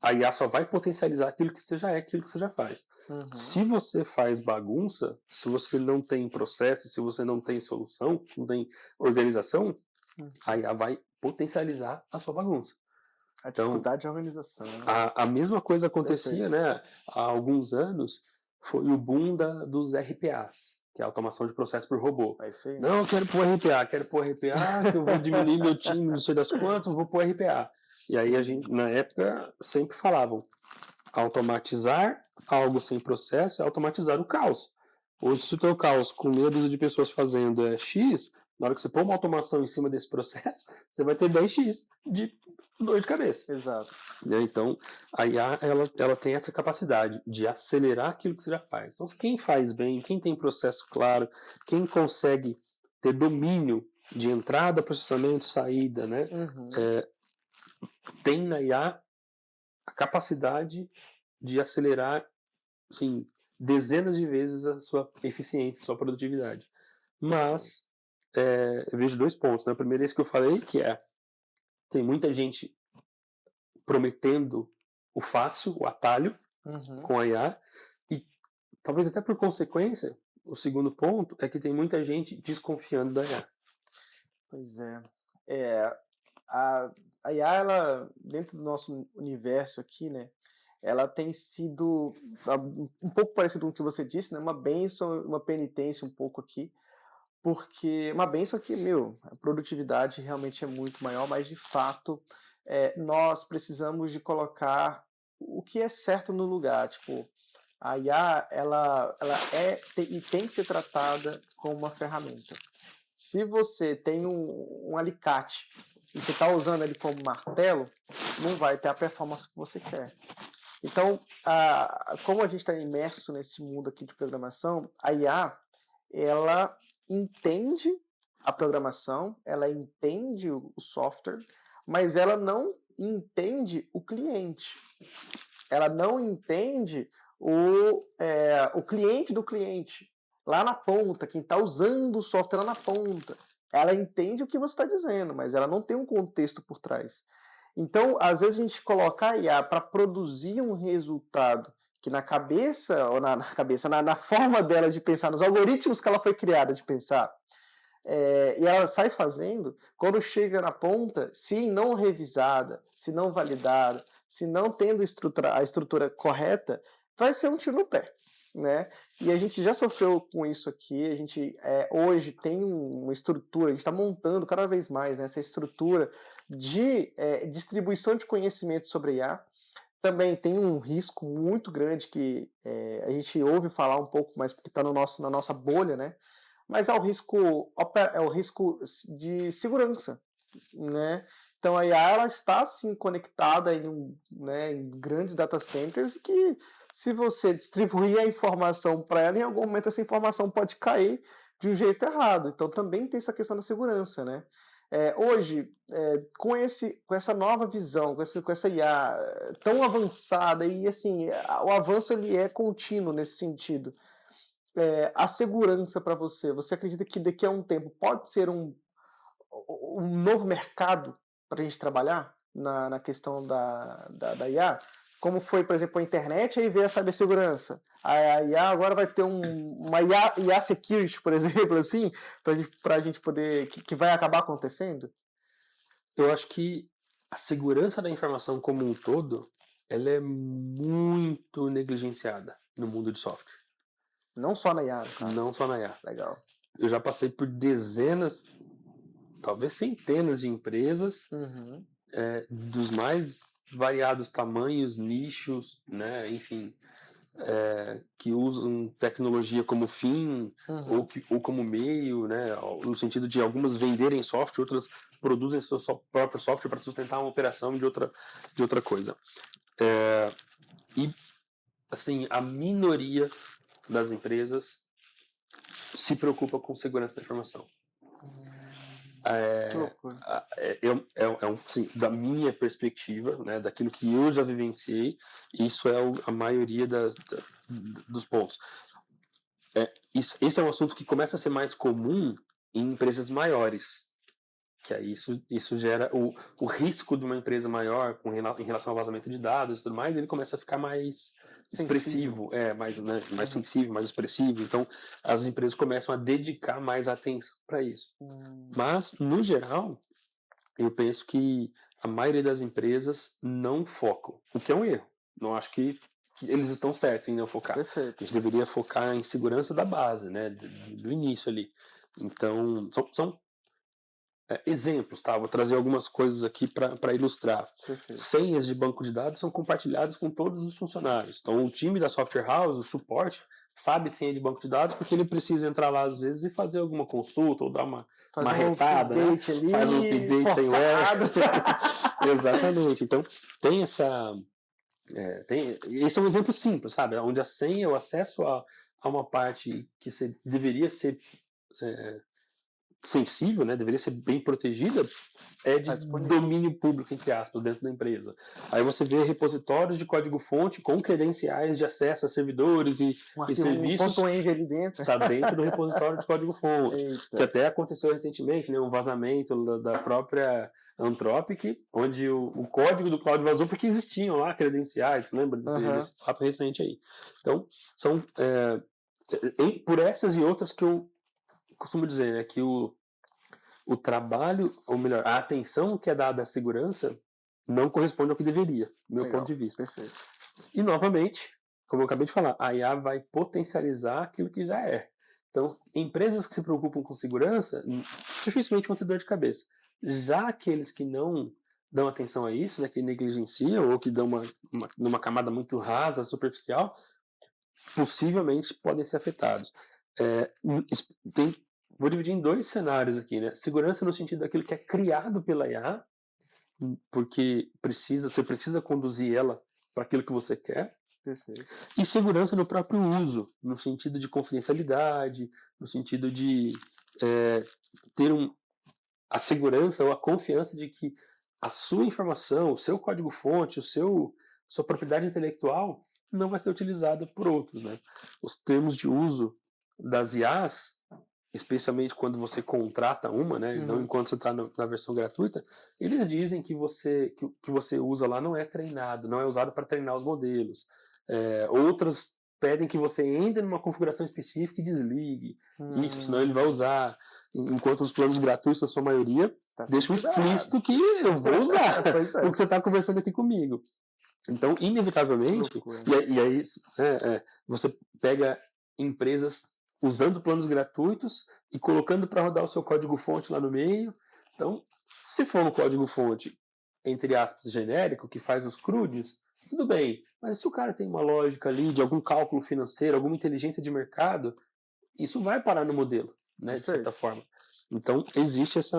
a IA só vai potencializar aquilo que você já é, aquilo que você já faz. Se você faz bagunça, se você não tem processo, se você não tem solução, não tem organização, a IA vai potencializar a sua bagunça. A dificuldade de organização. A mesma coisa acontecia, né, há alguns anos, foi o boom dos RPAs, que é a automação de processo por robô. Não, eu quero pôr RPA, que eu vou diminuir meu time, não sei das quantas, vou pôr RPA. E aí a gente, na época, sempre falavam, automatizar algo sem processo é automatizar o caos. Hoje, se o teu caos com meia dúzia de pessoas fazendo é X, na hora que você pôr uma automação em cima desse processo, você vai ter 10x de dor de cabeça. Exato. Então, a IA, ela tem essa capacidade de acelerar aquilo que você já faz. Então, quem faz bem, quem tem processo claro, quem consegue ter domínio de entrada, processamento, saída, né? Tem na IA a capacidade de acelerar, assim, dezenas de vezes a sua eficiência, a sua produtividade. Mas, eu vejo dois pontos, né? O primeiro é esse que eu falei, que tem muita gente prometendo o fácil, o atalho Uhum. com a IA, e talvez até por consequência, o segundo ponto é que tem muita gente desconfiando da IA. Pois é. A, a IA, ela, dentro do nosso universo aqui, né, ela tem sido um pouco parecido com o que você disse, né, uma bênção, uma penitência um pouco aqui, porque uma bênção que, a produtividade realmente é muito maior, mas de fato nós precisamos de colocar o que é certo no lugar. Tipo, a IA, ela e tem que ser tratada como uma ferramenta. Se você tem um alicate e você está usando ele como martelo, não vai ter a performance que você quer. Então, como a gente está imerso nesse mundo aqui de programação, a IA, ela entende a programação, ela entende o software, mas ela não entende o cliente. Ela não entende o cliente do cliente, lá na ponta, quem está usando o software lá na ponta. Ela entende o que você está dizendo, mas ela não tem um contexto por trás. Então, às vezes a gente coloca a IA para produzir um resultado que na cabeça, ou na forma dela de pensar, nos algoritmos que ela foi criada de pensar, e ela sai fazendo, quando chega na ponta, se não revisada, se não validada, se não tendo a estrutura correta, vai ser um tiro no pé, né? E a gente já sofreu com isso aqui, a gente hoje tem uma estrutura, a gente está montando cada vez mais, né, essa estrutura de distribuição de conhecimento sobre IA. Também tem um risco muito grande que a gente ouve falar um pouco, mas porque está na nossa bolha, né? Mas é o risco de segurança, né? Então a IA, ela está sim conectada em grandes data centers, e que se você distribuir a informação para ela, em algum momento essa informação pode cair de um jeito errado. Então também tem essa questão da segurança, né? Hoje, com essa nova visão, com essa IA tão avançada, e assim, o avanço ele é contínuo nesse sentido. A segurança para você acredita que daqui a um tempo pode ser um novo mercado para a gente trabalhar na questão da IA? Como foi, por exemplo, a internet, aí veio a cibersegurança. A IA agora vai ter uma IA security, por exemplo, assim, para a gente poder, que vai acabar acontecendo? Eu acho que a segurança da informação como um todo, ela é muito negligenciada no mundo de software. Não só na IA, no caso. Não só na IA. Legal. Eu já passei por dezenas, talvez centenas de empresas, dos mais variados tamanhos, nichos, né, enfim, que usam tecnologia como fim ou como meio, né, no sentido de algumas venderem software, outras produzem seu próprio software para sustentar uma operação de outra coisa. E, assim, a minoria das empresas se preocupa com segurança da informação. Que loucura. Assim, da minha perspectiva, né, daquilo que eu já vivenciei, isso é a maioria dos pontos. Esse é um assunto que começa a ser mais comum em empresas maiores, que aí isso gera o risco de uma empresa maior em relação ao vazamento de dados e tudo mais, ele começa a ficar mais expressivo, mais sensível, mais expressivo. Então, as empresas começam a dedicar mais atenção para isso. Mas, no geral, eu penso que a maioria das empresas não focam, o que é um erro. Não acho que eles estão certos em não focar. Perfeito. A gente deveria focar em segurança da base, né, do início ali. Então, são exemplos, tá? Vou trazer algumas coisas aqui para ilustrar. Perfeito. Senhas de banco de dados são compartilhadas com todos os funcionários. Então, o time da software house, o suporte, sabe senha de banco de dados porque ele precisa entrar lá às vezes e fazer alguma consulta ou dar uma retada, né? Ali, Faz um update sem erro. Exatamente. Então, tem essa... esse é um exemplo simples, sabe? Onde a senha, o acesso a uma parte que deveria ser sensível, né, deveria ser bem protegida, é de domínio público, entre aspas, dentro da empresa. Aí você vê repositórios de código-fonte com credenciais de acesso a servidores e serviços. .env ali dentro. Está dentro do repositório de código-fonte. Que até aconteceu recentemente, né, um vazamento da própria Anthropic, onde o código do cloud vazou porque existiam lá credenciais, lembra desse fato recente aí. Então, são por essas e outras que eu costumo dizer, né, que o trabalho, ou melhor, a atenção que é dada à segurança não corresponde ao que deveria, do meu ponto de vista. Perfeito. E, novamente, como eu acabei de falar, a IA vai potencializar aquilo que já é. Então, empresas que se preocupam com segurança dificilmente vão ter dor de cabeça. Já aqueles que não dão atenção a isso, né, que negligenciam ou que dão numa camada muito rasa, superficial, possivelmente podem ser afetados. Vou dividir em 2 cenários aqui, né? Segurança no sentido daquilo que é criado pela IA, porque você precisa conduzir ela para aquilo que você quer. Perfeito. E segurança no próprio uso, no sentido de confidencialidade, no sentido de ter a segurança ou a confiança de que a sua informação, o seu código-fonte, sua propriedade intelectual não vai ser utilizada por outros, né? Os termos de uso das IAs, especialmente quando você contrata uma, né, não enquanto você está na versão gratuita, eles dizem que que você usa lá não é treinado, não é usado para treinar os modelos. Outras pedem que você entre numa configuração específica e desligue isso, senão ele vai usar. Enquanto os planos gratuitos, na sua maioria, deixam explícito que eu vou usar o que você está conversando aqui comigo. Então, inevitavelmente, e aí você pega empresas usando planos gratuitos e colocando para rodar o seu código-fonte lá no meio. Então, se for um código-fonte, entre aspas, genérico, que faz os CRUDs, tudo bem. Mas se o cara tem uma lógica ali de algum cálculo financeiro, alguma inteligência de mercado, isso vai parar no modelo, né, de certa forma. Então, existe esse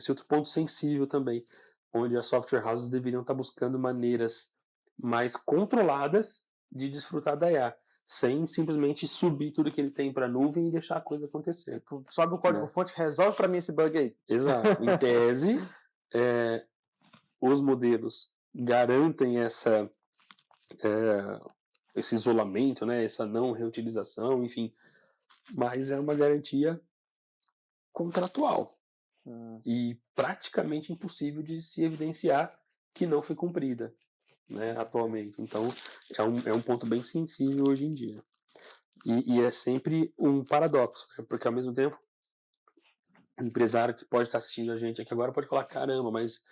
outro ponto sensível também, onde as software houses deveriam estar buscando maneiras mais controladas de desfrutar da IA, sem simplesmente subir tudo que ele tem para a nuvem e deixar a coisa acontecer. Tipo, sobe o código-fonte, resolve para mim esse bug aí. Exato. Em tese, os modelos garantem esse isolamento, né, essa não reutilização, enfim, mas é uma garantia contratual e praticamente impossível de se evidenciar que não foi cumprida, né, atualmente. Então, é um ponto bem sensível hoje em dia. E é sempre um paradoxo, né, porque ao mesmo tempo, o empresário que pode estar assistindo a gente aqui agora pode falar, caramba, mas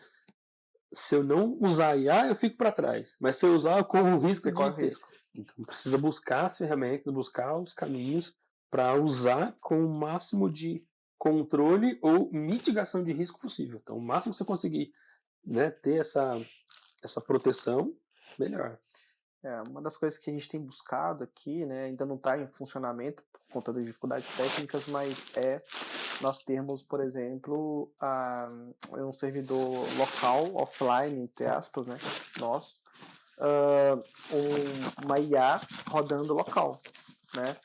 se eu não usar a IA, eu fico para trás. Mas se eu usar, eu corro o risco de ter. Então, precisa buscar as ferramentas, buscar os caminhos para usar com o máximo de controle ou mitigação de risco possível. Então, o máximo que você conseguir, né, ter essa proteção, melhor. Uma das coisas que a gente tem buscado aqui, né, ainda não está em funcionamento por conta das dificuldades técnicas, mas nós termos, por exemplo, um servidor local, offline, entre aspas, né, nosso, uma IA rodando local, né?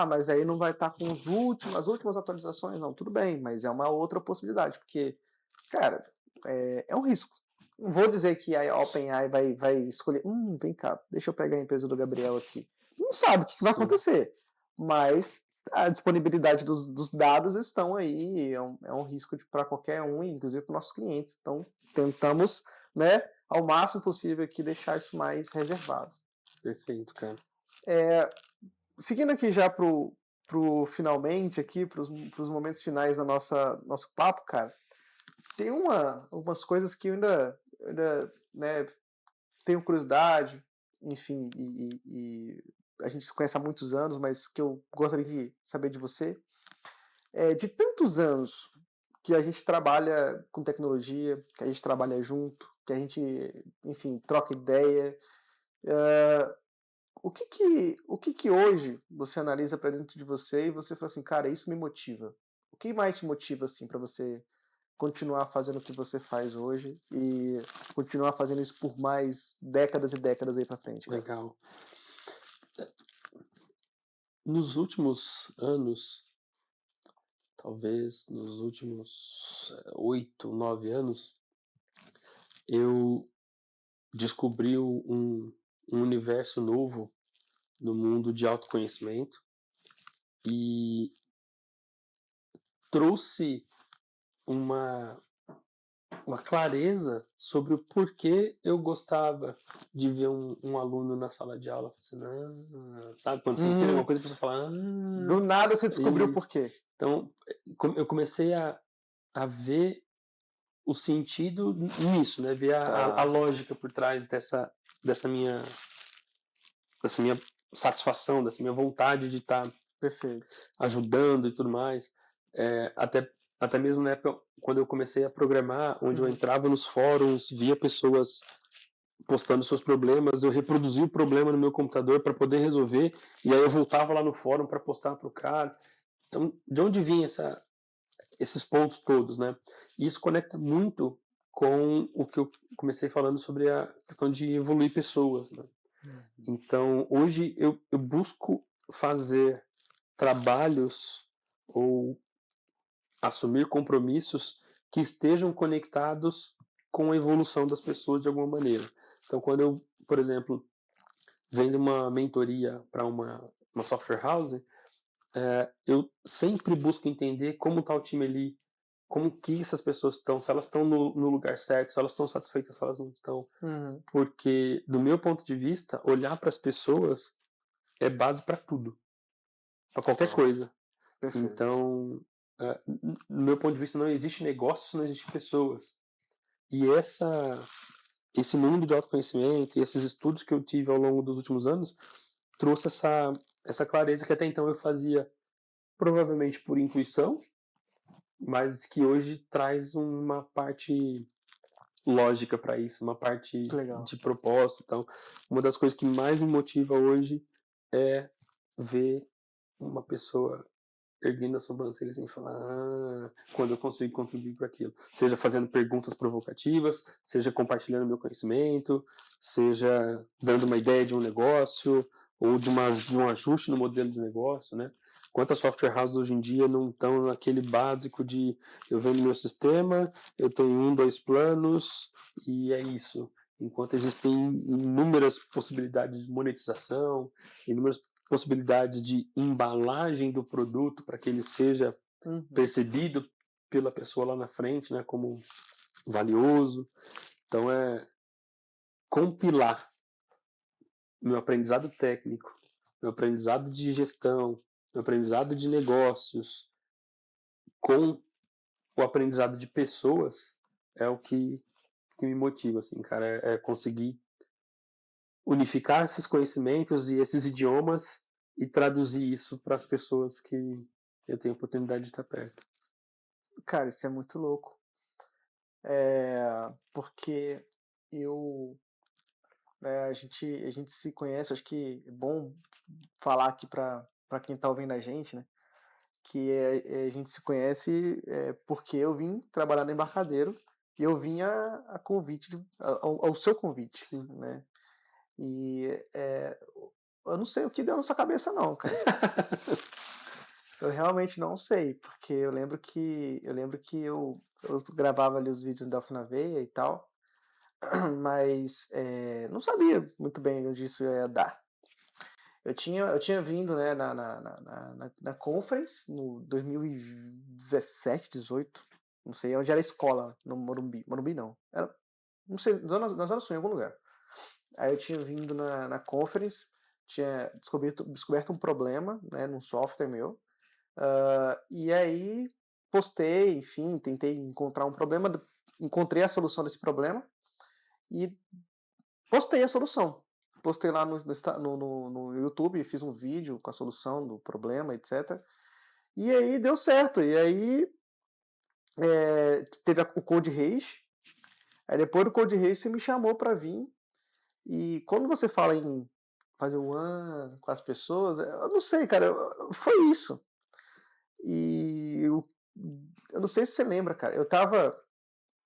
Mas aí não vai estar com as últimas atualizações, não, tudo bem, mas é uma outra possibilidade, porque, cara, é um risco. Não vou dizer que a OpenAI vai escolher, vem cá, deixa eu pegar a empresa do Gabriel aqui. Não sabe o que vai acontecer, mas a disponibilidade dos dados estão aí, é um risco para qualquer um, inclusive para nossos clientes. Então, tentamos, né, ao máximo possível aqui deixar isso mais reservado. Perfeito, cara. Seguindo aqui já pro finalmente aqui, pros momentos finais da nosso papo, cara, tem algumas coisas que eu ainda né, tenho curiosidade, enfim, e a gente se conhece há muitos anos, mas que eu gostaria de saber de você. De tantos anos que a gente trabalha com tecnologia, que a gente trabalha junto, que a gente, enfim, troca ideia, o que hoje você analisa para dentro de você e você fala assim, cara, isso me motiva? O que mais te motiva, assim, para você continuar fazendo o que você faz hoje e continuar fazendo isso por mais décadas e décadas aí para frente? Cara? Legal. Nos últimos anos, talvez nos últimos 8, 9 anos, eu descobri um universo novo no mundo de autoconhecimento e trouxe uma uma clareza sobre o porquê eu gostava de ver um aluno na sala de aula. Sabe, quando você ensina Hum, alguma coisa, a pessoa fala, do nada você descobriu por isso. quê. Então, eu comecei a ver o sentido nisso, né? Ver a Tá, lógica por trás dessa minha, dessa minha satisfação, dessa minha vontade de estar perfeito. ajudando e tudo mais. Até mesmo na época, quando eu comecei a programar, onde eu Uhum. entrava nos fóruns, via pessoas postando seus problemas, eu reproduzia o problema no meu computador para poder resolver, e aí eu voltava lá no fórum para postar para o cara. Então, de onde vinha esses pontos todos, né? E isso conecta muito com o que eu comecei falando sobre a questão de evoluir pessoas, né? Uhum. Então, hoje eu busco fazer trabalhos ou assumir compromissos que estejam conectados com a evolução das pessoas de alguma maneira. Então, quando eu, por exemplo, vendo uma mentoria para uma software house, eu sempre busco entender como está o time ali, como que essas pessoas estão, se elas estão no lugar certo, se elas estão satisfeitas, se elas não estão. Uhum. Porque, do meu ponto de vista, olhar para as pessoas é base para tudo, para qualquer Top, coisa. perfeito. Então, do meu ponto de vista, não existe negócio se não existe pessoas. E esse mundo de autoconhecimento e esses estudos que eu tive ao longo dos últimos anos trouxe essa clareza que até então eu fazia provavelmente por intuição, mas que hoje traz uma parte lógica para isso, uma parte Que legal. de propósito. Então, uma das coisas que mais me motiva hoje é ver uma pessoa erguendo a sobrancelha assim e falar, quando eu consigo contribuir para aquilo. Seja fazendo perguntas provocativas, seja compartilhando meu conhecimento, seja dando uma ideia de um negócio ou de um ajuste no modelo de negócio, né? Quantas software houses hoje em dia não estão naquele básico de eu vendo meu sistema, eu tenho 2 planos e é isso. Enquanto existem inúmeras possibilidades de monetização, inúmeras possibilidades de embalagem do produto para que ele seja Uhum. percebido pela pessoa lá na frente, né, como valioso. Então é compilar meu aprendizado técnico, meu aprendizado de gestão, meu aprendizado de negócios com o aprendizado de pessoas é o que me motiva, assim, cara, é conseguir unificar esses conhecimentos e esses idiomas e traduzir isso para as pessoas que eu tenho a oportunidade de estar perto. Cara, isso é muito louco. Porque eu, a gente se conhece, acho que é bom falar aqui para quem tá ouvindo a gente, né? Que a gente se conhece porque eu vim trabalhar no embarcadeiro e eu vim a convite, ao seu convite, Sim. né? E eu não sei o que deu na sua cabeça, não, cara. Eu realmente não sei, porque eu lembro que eu gravava ali os vídeos do Delphi na Veia e tal, mas não sabia muito bem onde isso ia dar. Eu tinha vindo, né, na Conference no 2017, 18, não sei onde era a escola, no Morumbi. Morumbi não, era, não sei, na Zona Sul, em algum lugar. Aí eu tinha vindo na Conference, tinha descoberto um problema, né, num software meu, e aí postei, enfim, tentei encontrar um problema, encontrei a solução desse problema e postei a solução. Postei lá no YouTube, fiz um vídeo com a solução do problema, etc. E aí deu certo. E aí teve o Code Rage. Aí depois do Code Rage você me chamou para vir. E quando você fala em fazer o one com as pessoas, eu não sei, cara, foi isso. E eu não sei se você lembra, cara. Eu tava.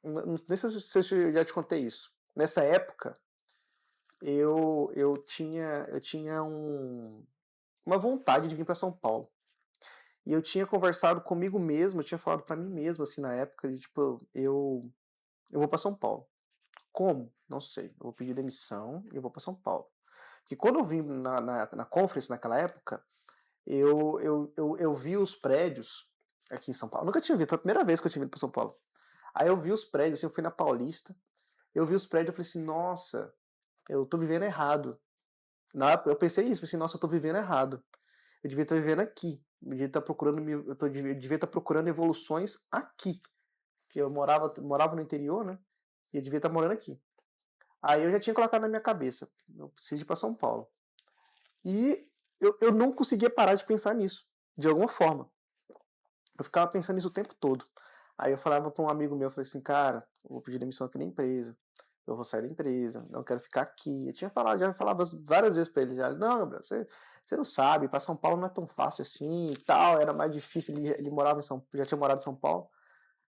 Não sei se eu já te contei isso. Nessa época, eu tinha uma vontade de vir para São Paulo. E eu tinha conversado comigo mesmo, eu tinha falado para mim mesmo, assim, na época, de tipo, eu vou para São Paulo. Como? Não sei. Eu vou pedir demissão e eu vou para São Paulo. Porque quando eu vim na conference naquela época, eu vi os prédios aqui em São Paulo. Eu nunca tinha visto, foi a primeira vez que eu tinha vindo para São Paulo. Aí eu vi os prédios, assim, eu fui na Paulista, eu vi os prédios, eu falei assim, nossa, eu tô vivendo errado. Na época eu pensei isso, pensei, nossa, eu tô vivendo errado. Eu devia estar vivendo aqui. Eu devia estar procurando, eu devia estar procurando evoluções aqui. Porque eu morava no interior, né? E eu devia estar morando aqui. Aí eu já tinha colocado na minha cabeça, eu preciso ir para São Paulo. E eu não conseguia parar de pensar nisso, de alguma forma. Eu ficava pensando nisso o tempo todo. Aí eu falava para um amigo meu, eu falei assim, cara, eu vou pedir demissão aqui na empresa, eu vou sair da empresa, não quero ficar aqui. Eu tinha falado, já falava várias vezes para ele, já, não, Gabriel, você não sabe, para São Paulo não é tão fácil assim e tal, era mais difícil, ele morava em São, já tinha morado em São Paulo.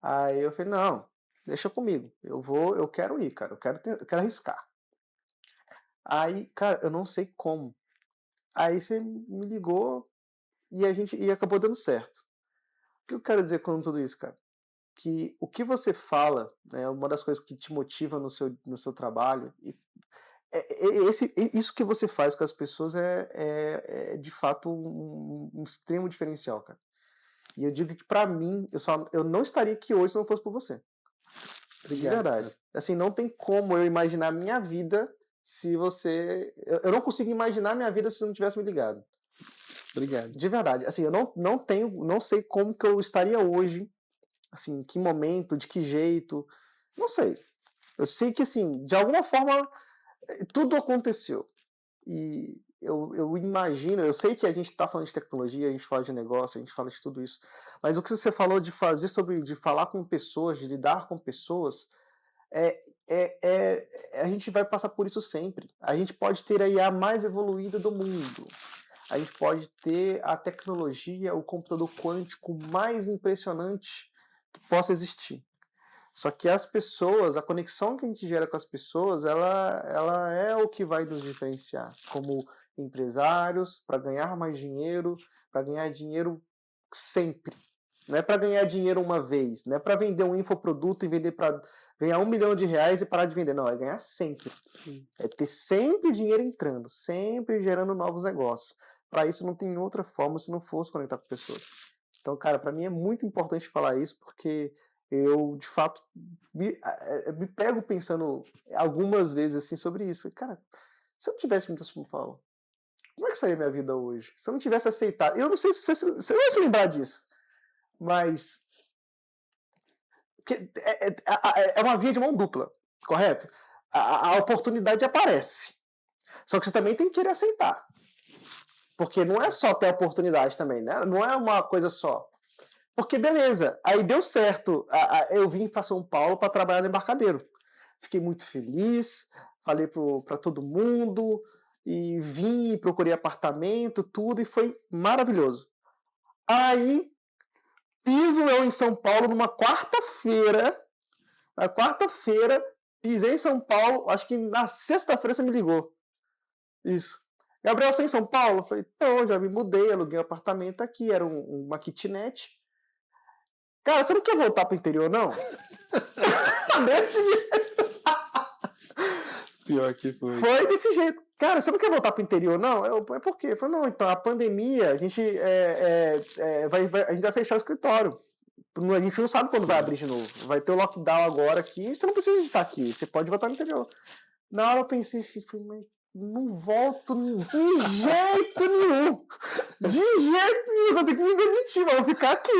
Aí eu falei, não, deixa comigo, eu quero ir, cara, eu quero arriscar. Aí, cara, eu não sei como. Aí você me ligou e acabou dando certo. O que eu quero dizer com tudo isso, cara? Que o que você fala, né, uma das coisas que te motiva no seu trabalho, isso que você faz com as pessoas é de fato um extremo diferencial, cara. E eu digo que pra mim, eu não estaria aqui hoje se não fosse por você. De Obrigado, verdade. cara. Assim, não tem como eu imaginar a minha vida se você. Eu não consigo imaginar a minha vida se você não tivesse me ligado. Obrigado. De verdade. Assim, eu não sei como que eu estaria hoje, assim, em que momento, de que jeito. Não sei. Eu sei que, assim, de alguma forma, tudo aconteceu. E eu imagino, eu sei que a gente está falando de tecnologia, a gente fala de negócio, a gente fala de tudo isso, mas o que você falou de fazer de falar com pessoas, de lidar com pessoas, a gente vai passar por isso sempre. A gente pode ter a IA mais evoluída do mundo. A gente pode ter a tecnologia, o computador quântico mais impressionante que possa existir. Só que as pessoas, a conexão que a gente gera com as pessoas, ela é o que vai nos diferenciar como empresários, para ganhar dinheiro sempre. Não é para ganhar dinheiro uma vez, não é para vender um infoproduto e vender para ganhar R$1 milhão e parar de vender. Não, é ganhar sempre. É ter sempre dinheiro entrando, sempre gerando novos negócios. Para isso não tem outra forma se não fosse conectar com pessoas. Então, cara, para mim é muito importante falar isso porque eu, de fato, me pego pensando algumas vezes assim sobre isso. Cara, se eu não tivesse muito São Paulo, como é que seria a minha vida hoje? Se eu não tivesse aceitado. Eu não sei se você vai se lembrar disso, mas é uma via de mão dupla, correto? A oportunidade aparece. Só que você também tem que querer aceitar. Porque não é só ter a oportunidade também, né? Não é uma coisa só. Porque beleza, aí deu certo. Eu vim para São Paulo para trabalhar no Embarcadero. Fiquei muito feliz, falei para todo mundo, e vim, procurei apartamento, tudo, e foi maravilhoso. Aí, piso eu em São Paulo numa quarta-feira. Na quarta-feira, pisei em São Paulo, acho que na sexta-feira você me ligou. Isso. Gabriel, você é em São Paulo? Eu falei, então, já me mudei, aluguei um apartamento aqui, era uma kitnet. Cara, você não quer voltar pro interior, não? Desse jeito. Pior que foi. Foi desse jeito. Cara, você não quer voltar pro interior, não? É por quê? Eu falei, não, então, a pandemia, a gente vai fechar o escritório. A gente não sabe quando vai abrir de novo. Vai ter o lockdown agora aqui, você não precisa estar aqui, você pode voltar no interior. Na hora eu pensei assim, mas não volto de jeito nenhum. De jeito nenhum, só tenho que me demitir, mas vou ficar aqui.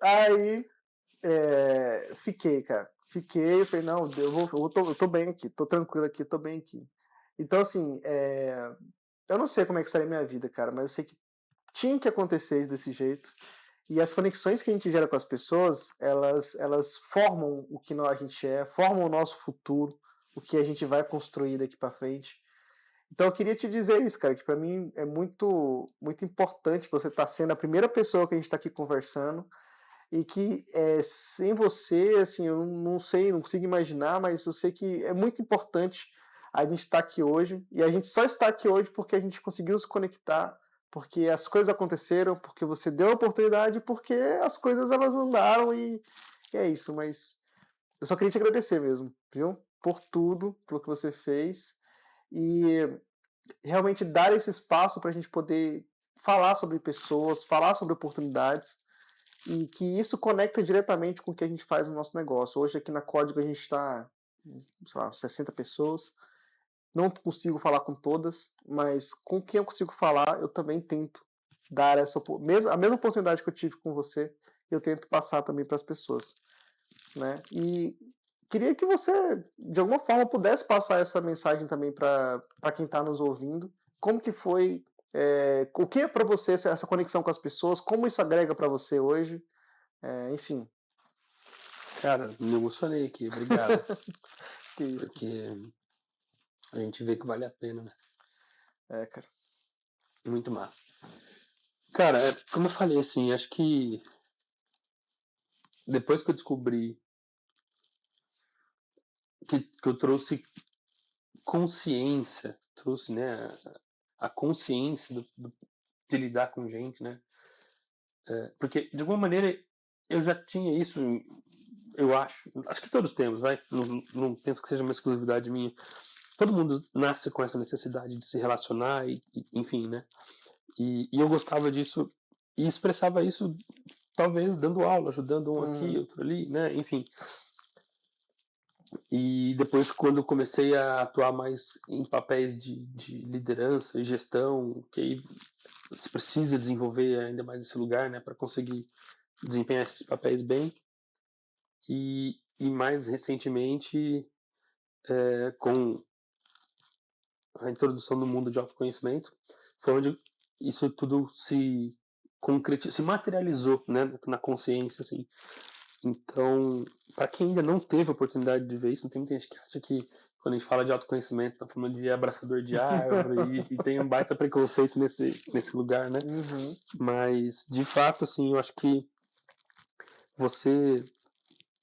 Aí, fiquei, cara. Fiquei, falei, não, eu tô bem aqui, tô tranquilo aqui, tô bem aqui. Então, assim, eu não sei como é que seria a minha vida, cara, mas eu sei que tinha que acontecer desse jeito. E as conexões que a gente gera com as pessoas, elas formam o que a gente é, formam o nosso futuro, o que a gente vai construir daqui para frente. Então eu queria te dizer isso, cara, que para mim é muito, muito importante você estar sendo a primeira pessoa que a gente está aqui conversando e que sem você, assim, eu não sei, não consigo imaginar, mas eu sei que é muito importante a gente estar aqui hoje e a gente só está aqui hoje porque a gente conseguiu se conectar, porque as coisas aconteceram, porque você deu a oportunidade, porque as coisas elas andaram e é isso. Mas eu só queria te agradecer mesmo, viu? Por tudo, pelo que você fez e realmente dar esse espaço para a gente poder falar sobre pessoas, falar sobre oportunidades e que isso conecta diretamente com o que a gente faz no nosso negócio. Hoje aqui na Código a gente está, sei lá, 60 pessoas. Não consigo falar com todas, mas com quem eu consigo falar, eu também tento dar a mesma oportunidade que eu tive com você, eu tento passar também para as pessoas, né? E queria que você, de alguma forma, pudesse passar essa mensagem também para quem está nos ouvindo. Como que foi, o que é para você essa conexão com as pessoas, como isso agrega para você hoje, enfim. Cara, me emocionei aqui, obrigado. Que isso. Porque a gente vê que vale a pena, né? Cara. Muito massa. Cara, como eu falei, assim, acho que depois que eu descobri que eu trouxe consciência, trouxe, né, a consciência de lidar com gente, né? Porque, de alguma maneira, eu já tinha isso, eu acho que todos temos, vai? Não penso que seja uma exclusividade minha. Todo mundo nasce com essa necessidade de se relacionar, enfim, né? E eu gostava disso e expressava isso, talvez, dando aula, ajudando um aqui, outro ali, né? Enfim. E depois, quando eu comecei a atuar mais em papéis de liderança e gestão, que aí se precisa desenvolver ainda mais esse lugar, né, para conseguir desempenhar esses papéis bem. E mais recentemente, com a introdução do mundo de autoconhecimento, foi onde isso tudo se concretizou, se materializou, né, na consciência, assim. Então, para quem ainda não teve a oportunidade de ver isso, tem muita gente que acha que quando a gente fala de autoconhecimento, tá falando de abraçador de árvore e tem um baita preconceito nesse lugar, né? Uhum. Mas, de fato, assim, eu acho que você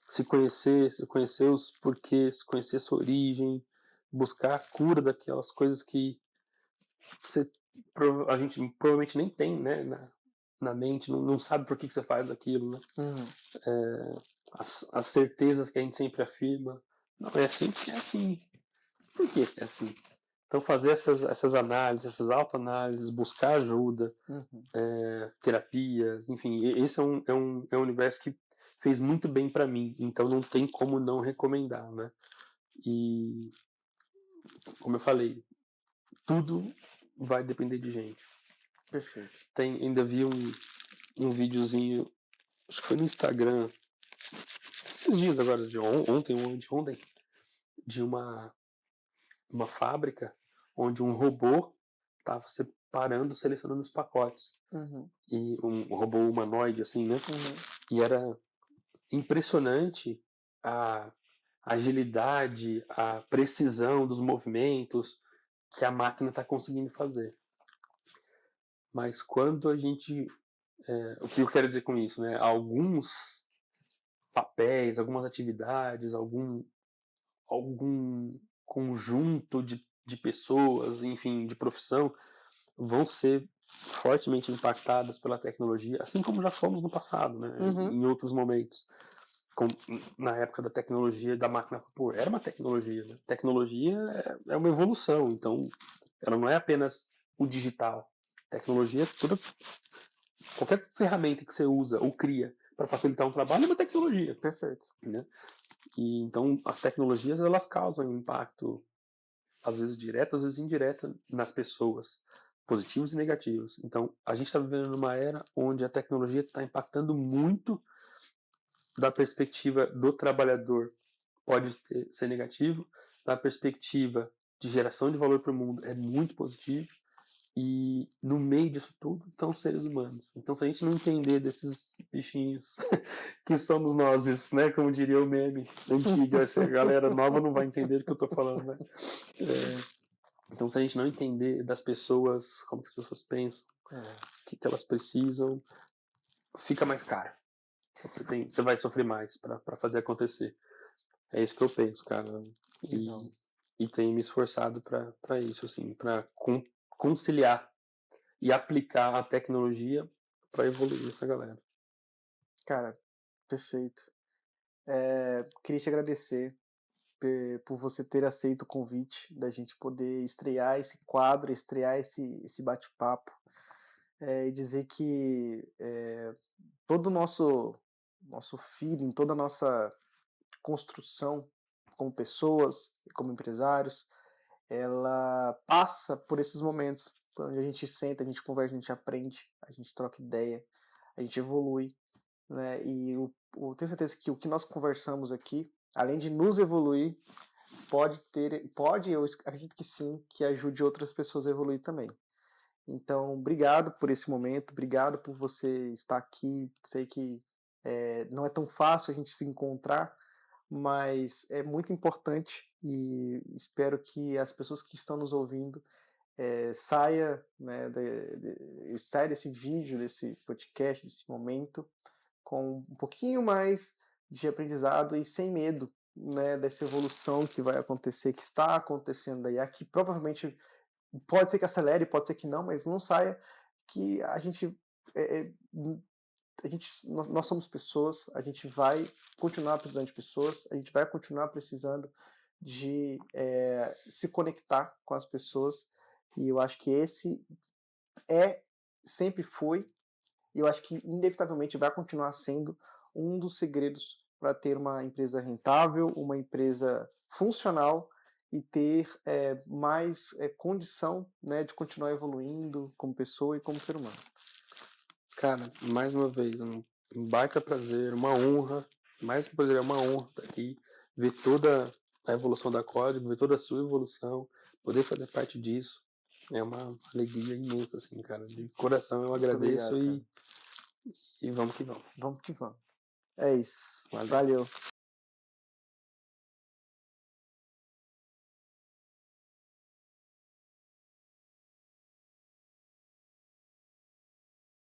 se conhecer os porquês, conhecer sua origem, buscar a cura daquelas coisas que você, a gente provavelmente nem tem, né, na mente, não sabe por que você faz aquilo, né? Uhum. As certezas que a gente sempre afirma. Não, é assim porque é assim. Por que é assim? Então fazer essas análises, essas autoanálises, buscar ajuda, Uhum. terapias, enfim, esse é um universo que fez muito bem para mim, então não tem como não recomendar, né? E, como eu falei, tudo vai depender de gente. Perfeito. Ainda vi um videozinho, acho que foi no Instagram, esses dias agora, de ontem ou anteontem, de uma fábrica onde um robô estava separando, selecionando os pacotes. Uhum. E um robô humanoide, assim, né? Uhum. E era impressionante a agilidade, a precisão dos movimentos que a máquina está conseguindo fazer. Mas quando a gente. O que eu quero dizer com isso, né? Alguns papéis, algumas atividades, algum conjunto de pessoas, enfim, de profissão, vão ser fortemente impactadas pela tecnologia, assim como já fomos no passado, né? Uhum. Em outros momentos. Na época da tecnologia da máquina a vapor. Era uma tecnologia, né? Tecnologia é uma evolução, então ela não é apenas o digital. Tecnologia é qualquer ferramenta que você usa ou cria para facilitar um trabalho é uma tecnologia. Perfeito. Né? E então as tecnologias elas causam um impacto às vezes direto, às vezes indireto nas pessoas, positivos e negativos. Então a gente está vivendo numa era onde a tecnologia está impactando muito da perspectiva do trabalhador, pode ser negativo, da perspectiva de geração de valor para o mundo é muito positivo. E no meio disso tudo estão os seres humanos. Então, se a gente não entender desses bichinhos que somos nós, né? Como diria o meme antigo, essa galera nova não vai entender o que eu tô falando, né? Então, se a gente não entender das pessoas, como que as pessoas pensam, o que elas precisam, fica mais caro. Você vai sofrer mais para fazer acontecer. É isso que eu penso, cara. E tenho me esforçado para isso, assim, para conciliar e aplicar a tecnologia para evoluir essa galera. Cara, perfeito. Queria te agradecer por você ter aceito o convite da gente poder estrear esse quadro, estrear esse bate-papo. e dizer que todo o nosso feeling, toda a nossa construção como pessoas e como empresários, ela passa por esses momentos onde a gente senta, a gente conversa, a gente aprende, a gente troca ideia, a gente evolui, né? E tenho certeza que o que nós conversamos aqui, além de nos evoluir, eu acredito que sim, que ajude outras pessoas a evoluir também. Então, obrigado por esse momento, obrigado por você estar aqui. Sei que não é tão fácil a gente se encontrar, mas é muito importante e espero que as pessoas que estão nos ouvindo saia, né, saia desse vídeo, desse podcast, desse momento, com um pouquinho mais de aprendizado e sem medo, né, dessa evolução que vai acontecer, que está acontecendo aí, aqui provavelmente pode ser que acelere, pode ser que não, mas não saia que é, é, nós somos pessoas, a gente vai continuar precisando de pessoas, a gente vai continuar precisando de se conectar com as pessoas, e eu acho que esse sempre foi, e eu acho que inevitavelmente vai continuar sendo um dos segredos para ter uma empresa rentável, uma empresa funcional e ter mais condição, né, de continuar evoluindo como pessoa e como ser humano. Cara, mais uma vez, um baita prazer, uma honra, mais que prazer, é uma honra estar aqui, ver toda a evolução da Código, ver toda a sua evolução, poder fazer parte disso. É uma alegria imensa, assim, cara. De coração eu agradeço Muito obrigado, cara. e vamos que vamos. Vamos que vamos. É isso. Valeu. Valeu.